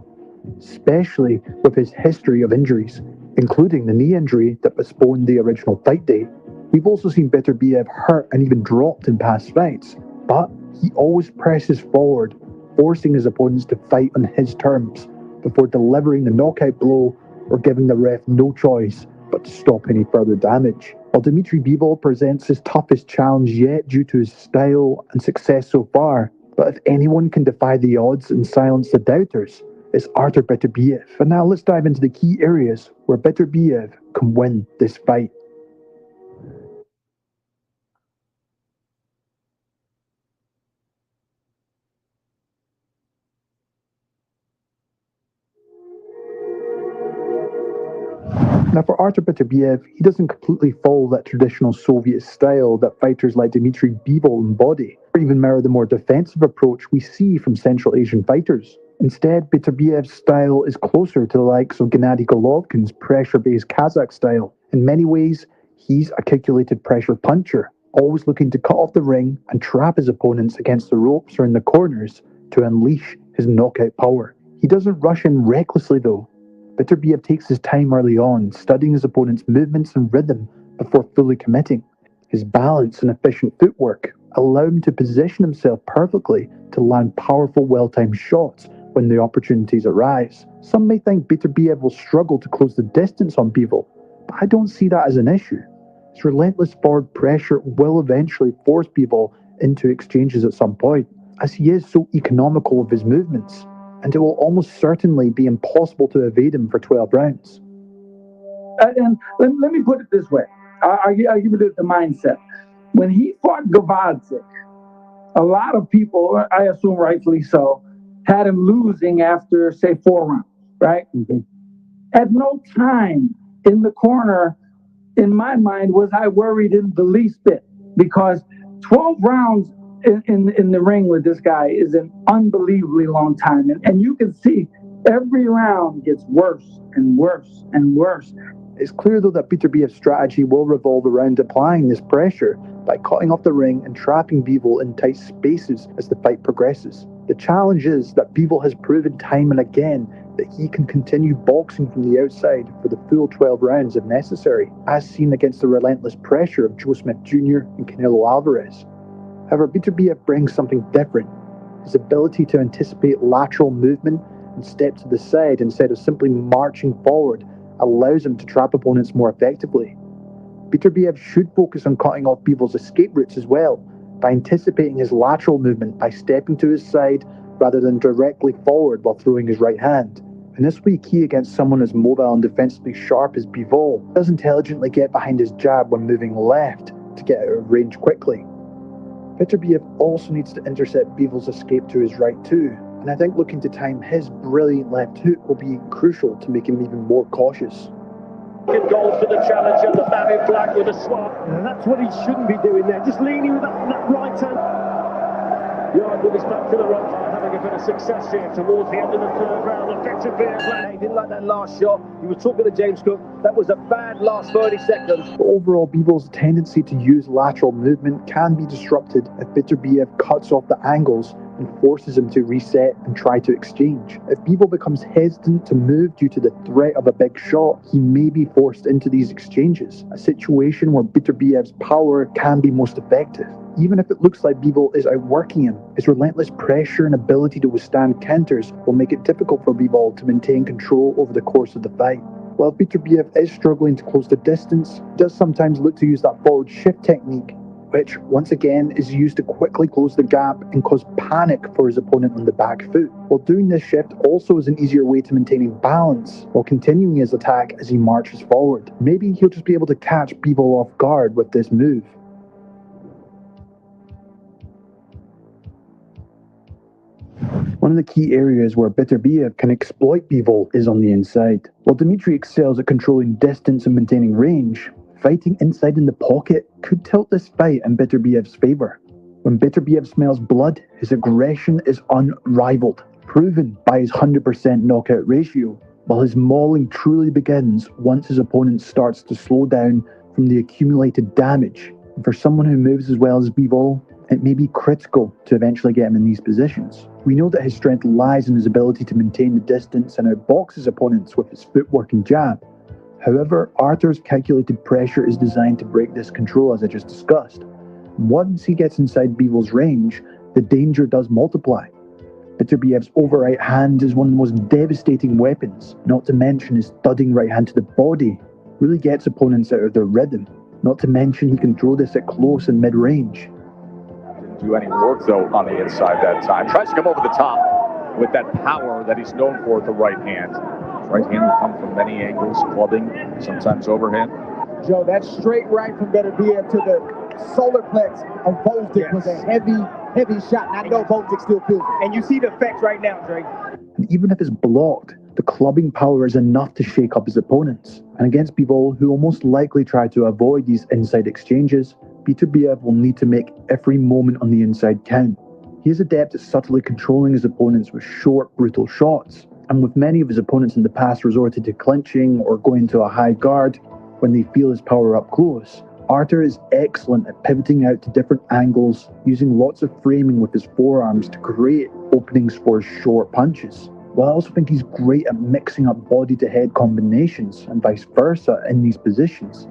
especially with his history of injuries, including the knee injury that postponed the original fight date. We've also seen Beterbiev hurt and even dropped in past fights, but he always presses forward, forcing his opponents to fight on his terms before delivering the knockout blow or giving the ref no choice but to stop any further damage. While Dimitri Bivol presents his toughest challenge yet due to his style and success so far, but if anyone can defy the odds and silence the doubters, it's Artur Beterbiev. And now let's dive into the key areas where Beterbiev can win this fight. Now for Artur Beterbiev, he doesn't completely follow that traditional Soviet style that fighters like Dimitri Bivol embody, or even mirror the more defensive approach we see from Central Asian fighters. Instead, Beterbiev's style is closer to the likes of Gennady Golovkin's pressure-based Kazakh style. In many ways, he's a calculated pressure puncher, always looking to cut off the ring and trap his opponents against the ropes or in the corners to unleash his knockout power. He doesn't rush in recklessly though. Beterbiev takes his time early on, studying his opponent's movements and rhythm before fully committing. His balance and efficient footwork allow him to position himself perfectly to land powerful, well-timed shots when the opportunities arise. Some may think Beterbiev will struggle to close the distance on Bivol, but I don't see that as an issue. His relentless forward pressure will eventually force Bivol into exchanges at some point, as he is so economical with his movements, and it will almost certainly be impossible to evade him for 12 rounds. And let me put it this way. I'll give you the mindset. When he fought Gavadze, a lot of people, I assume rightfully so, had him losing after, say, 4 rounds, right? Mm-hmm. At no time in the corner, in my mind, was I worried in the least bit, because 12 rounds in the ring with this guy is an unbelievably long time. And you can see every round gets worse and worse and worse. It's clear, though, that Beterbiev's strategy will revolve around applying this pressure by cutting off the ring and trapping Bivol in tight spaces as the fight progresses. The challenge is that Bivol has proven time and again that he can continue boxing from the outside for the full 12 rounds if necessary, as seen against the relentless pressure of Joe Smith Jr. and Canelo Alvarez. However, Beterbiev brings something different. His ability to anticipate lateral movement and step to the side instead of simply marching forward allows him to trap opponents more effectively. Beterbiev should focus on cutting off Bivol's escape routes as well, by anticipating his lateral movement by stepping to his side rather than directly forward while throwing his right hand. And this will be key against someone as mobile and defensively sharp as Bivol, who does intelligently get behind his jab when moving left to get out of range quickly. Beterbiev also needs to intercept Bivol's escape to his right too, and I think looking to time his brilliant left hook will be crucial to make him even more cautious. Good goal for the challenger, the man in black with a swap. And that's what he shouldn't be doing there, just leaning with that right hand. Yard with his back to the ropes, having a bit of success here towards the end of the third round. He didn't like that last shot. He was talking to James Cook. That was a bad last 30 seconds. But overall, Bivol's tendency to use lateral movement can be disrupted if Beterbiev cuts off the angles and forces him to reset and try to exchange. If Bivol becomes hesitant to move due to the threat of a big shot, he may be forced into these exchanges, a situation where Beterbiev's power can be most effective. Even if it looks like Bivol is outworking him, his relentless pressure and ability to withstand counters will make it difficult for Bivol to maintain control over the course of the fight. While Beterbiev is struggling to close the distance, he does sometimes look to use that forward shift technique, which, once again, is used to quickly close the gap and cause panic for his opponent on the back foot. While doing this shift also is an easier way to maintaining balance while continuing his attack as he marches forward. Maybe he'll just be able to catch Bivol off guard with this move. One of the key areas where Beterbiev can exploit Bivol is on the inside. While Dmitry excels at controlling distance and maintaining range, fighting inside in the pocket could tilt this fight in Beterbiev's favor. When Beterbiev smells blood, his aggression is unrivaled, proven by his 100% knockout ratio, while his mauling truly begins once his opponent starts to slow down from the accumulated damage. And for someone who moves as well as Bivol, it may be critical to eventually get him in these positions. We know that his strength lies in his ability to maintain the distance and outbox his opponents with his footwork and jab. However, Arthur's calculated pressure is designed to break this control, as I just discussed. Once he gets inside Bivol's range, the danger does multiply. Beterbiev's over right hand is one of the most devastating weapons, not to mention his thudding right hand to the body really gets opponents out of their rhythm. Not to mention he can throw this at close and mid-range. Didn't do any work, though, on the inside that time. Tries to come over the top with that power that he's known for with the right hand. Right hand will come from many angles, clubbing, sometimes overhand. Joe, that straight right from Beterbiev to the solar plex of Voltic was a heavy shot. And I know Voltic still feels it. And you see the effects right now, Drake. And even if it's blocked, the clubbing power is enough to shake up his opponents. And against Bivol, who will most likely try to avoid these inside exchanges, Beterbiev will need to make every moment on the inside count. He is adept at subtly controlling his opponents with short, brutal shots. And with many of his opponents in the past resorted to clinching or going to a high guard when they feel his power up close, Arthur is excellent at pivoting out to different angles, using lots of framing with his forearms to create openings for his short punches. While I also think he's great at mixing up body-to-head combinations and vice versa in these positions,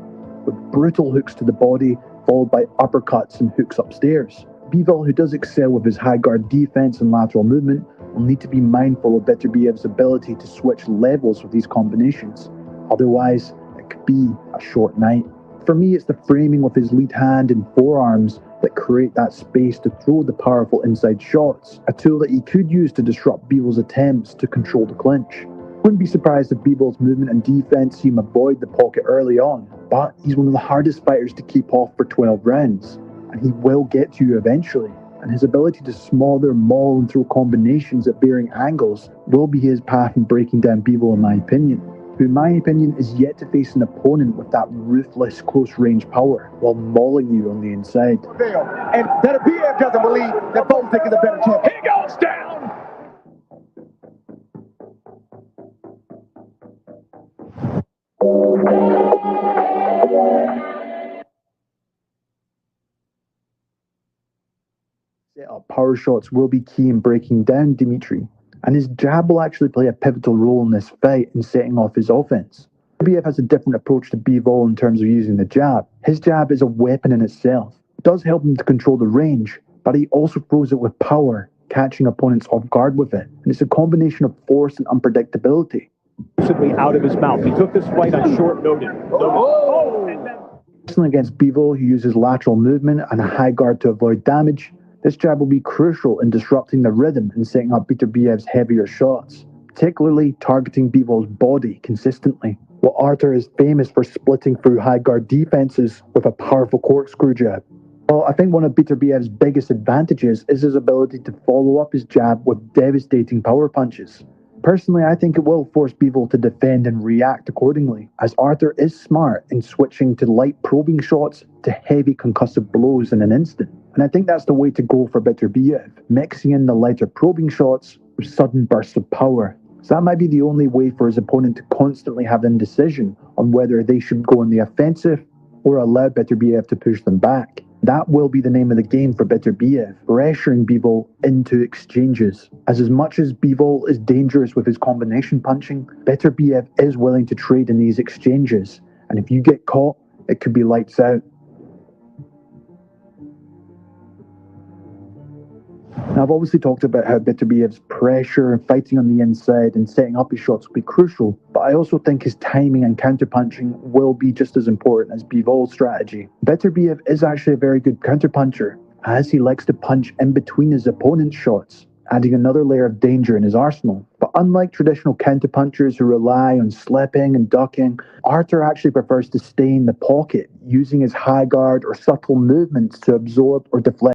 with brutal hooks to the body followed by uppercuts and hooks upstairs. Bivol, who does excel with his high guard defense and lateral movement, will need to be mindful of Beterbiev's ability to switch levels with these combinations. Otherwise, it could be a short night. For me, it's the framing with his lead hand and forearms that create that space to throw the powerful inside shots, a tool that he could use to disrupt Bivol attempts to control the clinch. Wouldn't be surprised if Bivol's movement and defense see him avoid the pocket early on, but he's one of the hardest fighters to keep off for 12 rounds, and he will get to you eventually. And his ability to smother, maul, and throw combinations at varying angles will be his path in breaking down Bivol, in my opinion, who in my opinion is yet to face an opponent with that ruthless close-range power while mauling you on the inside. And Beterbiev doesn't believe that Boltic is a better champion. He goes down! Set-up power shots will be key in breaking down Dimitri, and his jab will actually play a pivotal role in this fight in setting off his offense. Beterbiev has a different approach to Bivol in terms of using the jab. His jab is a weapon in itself. It does help him to control the range, but he also throws it with power, catching opponents off guard with it. And it's a combination of force and unpredictability. Out of his mouth. He took this fight on short notice. Personally against Bivol, he uses lateral movement and a high guard to avoid damage. This jab will be crucial in disrupting the rhythm and setting up Beterbiev's heavier shots, particularly targeting Bivol's body consistently. While Arthur is famous for splitting through high guard defenses with a powerful corkscrew jab. Well, I think one of Beterbiev's biggest advantages is his ability to follow up his jab with devastating power punches. Personally, I think it will force Bivol to defend and react accordingly, as Arthur is smart in switching to light probing shots to heavy concussive blows in an instant. And I think that's the way to go for Beterbiev, mixing in the lighter probing shots with sudden bursts of power. So that might be the only way for his opponent to constantly have indecision on whether they should go on the offensive or allow Beterbiev to push them back. That will be the name of the game for Beterbiev, pressuring Bivol into exchanges. As much as Bivol is dangerous with his combination punching, Beterbiev is willing to trade in these exchanges. And if you get caught, it could be lights out. Now, I've obviously talked about how Beterbiev's pressure, fighting on the inside, and setting up his shots will be crucial, but I also think his timing and counterpunching will be just as important as Bivol's strategy. Beterbiev is actually a very good counterpuncher, as he likes to punch in between his opponent's shots, adding another layer of danger in his arsenal. But unlike traditional counterpunchers who rely on slipping and ducking, Arthur actually prefers to stay in the pocket, using his high guard or subtle movements to absorb or deflect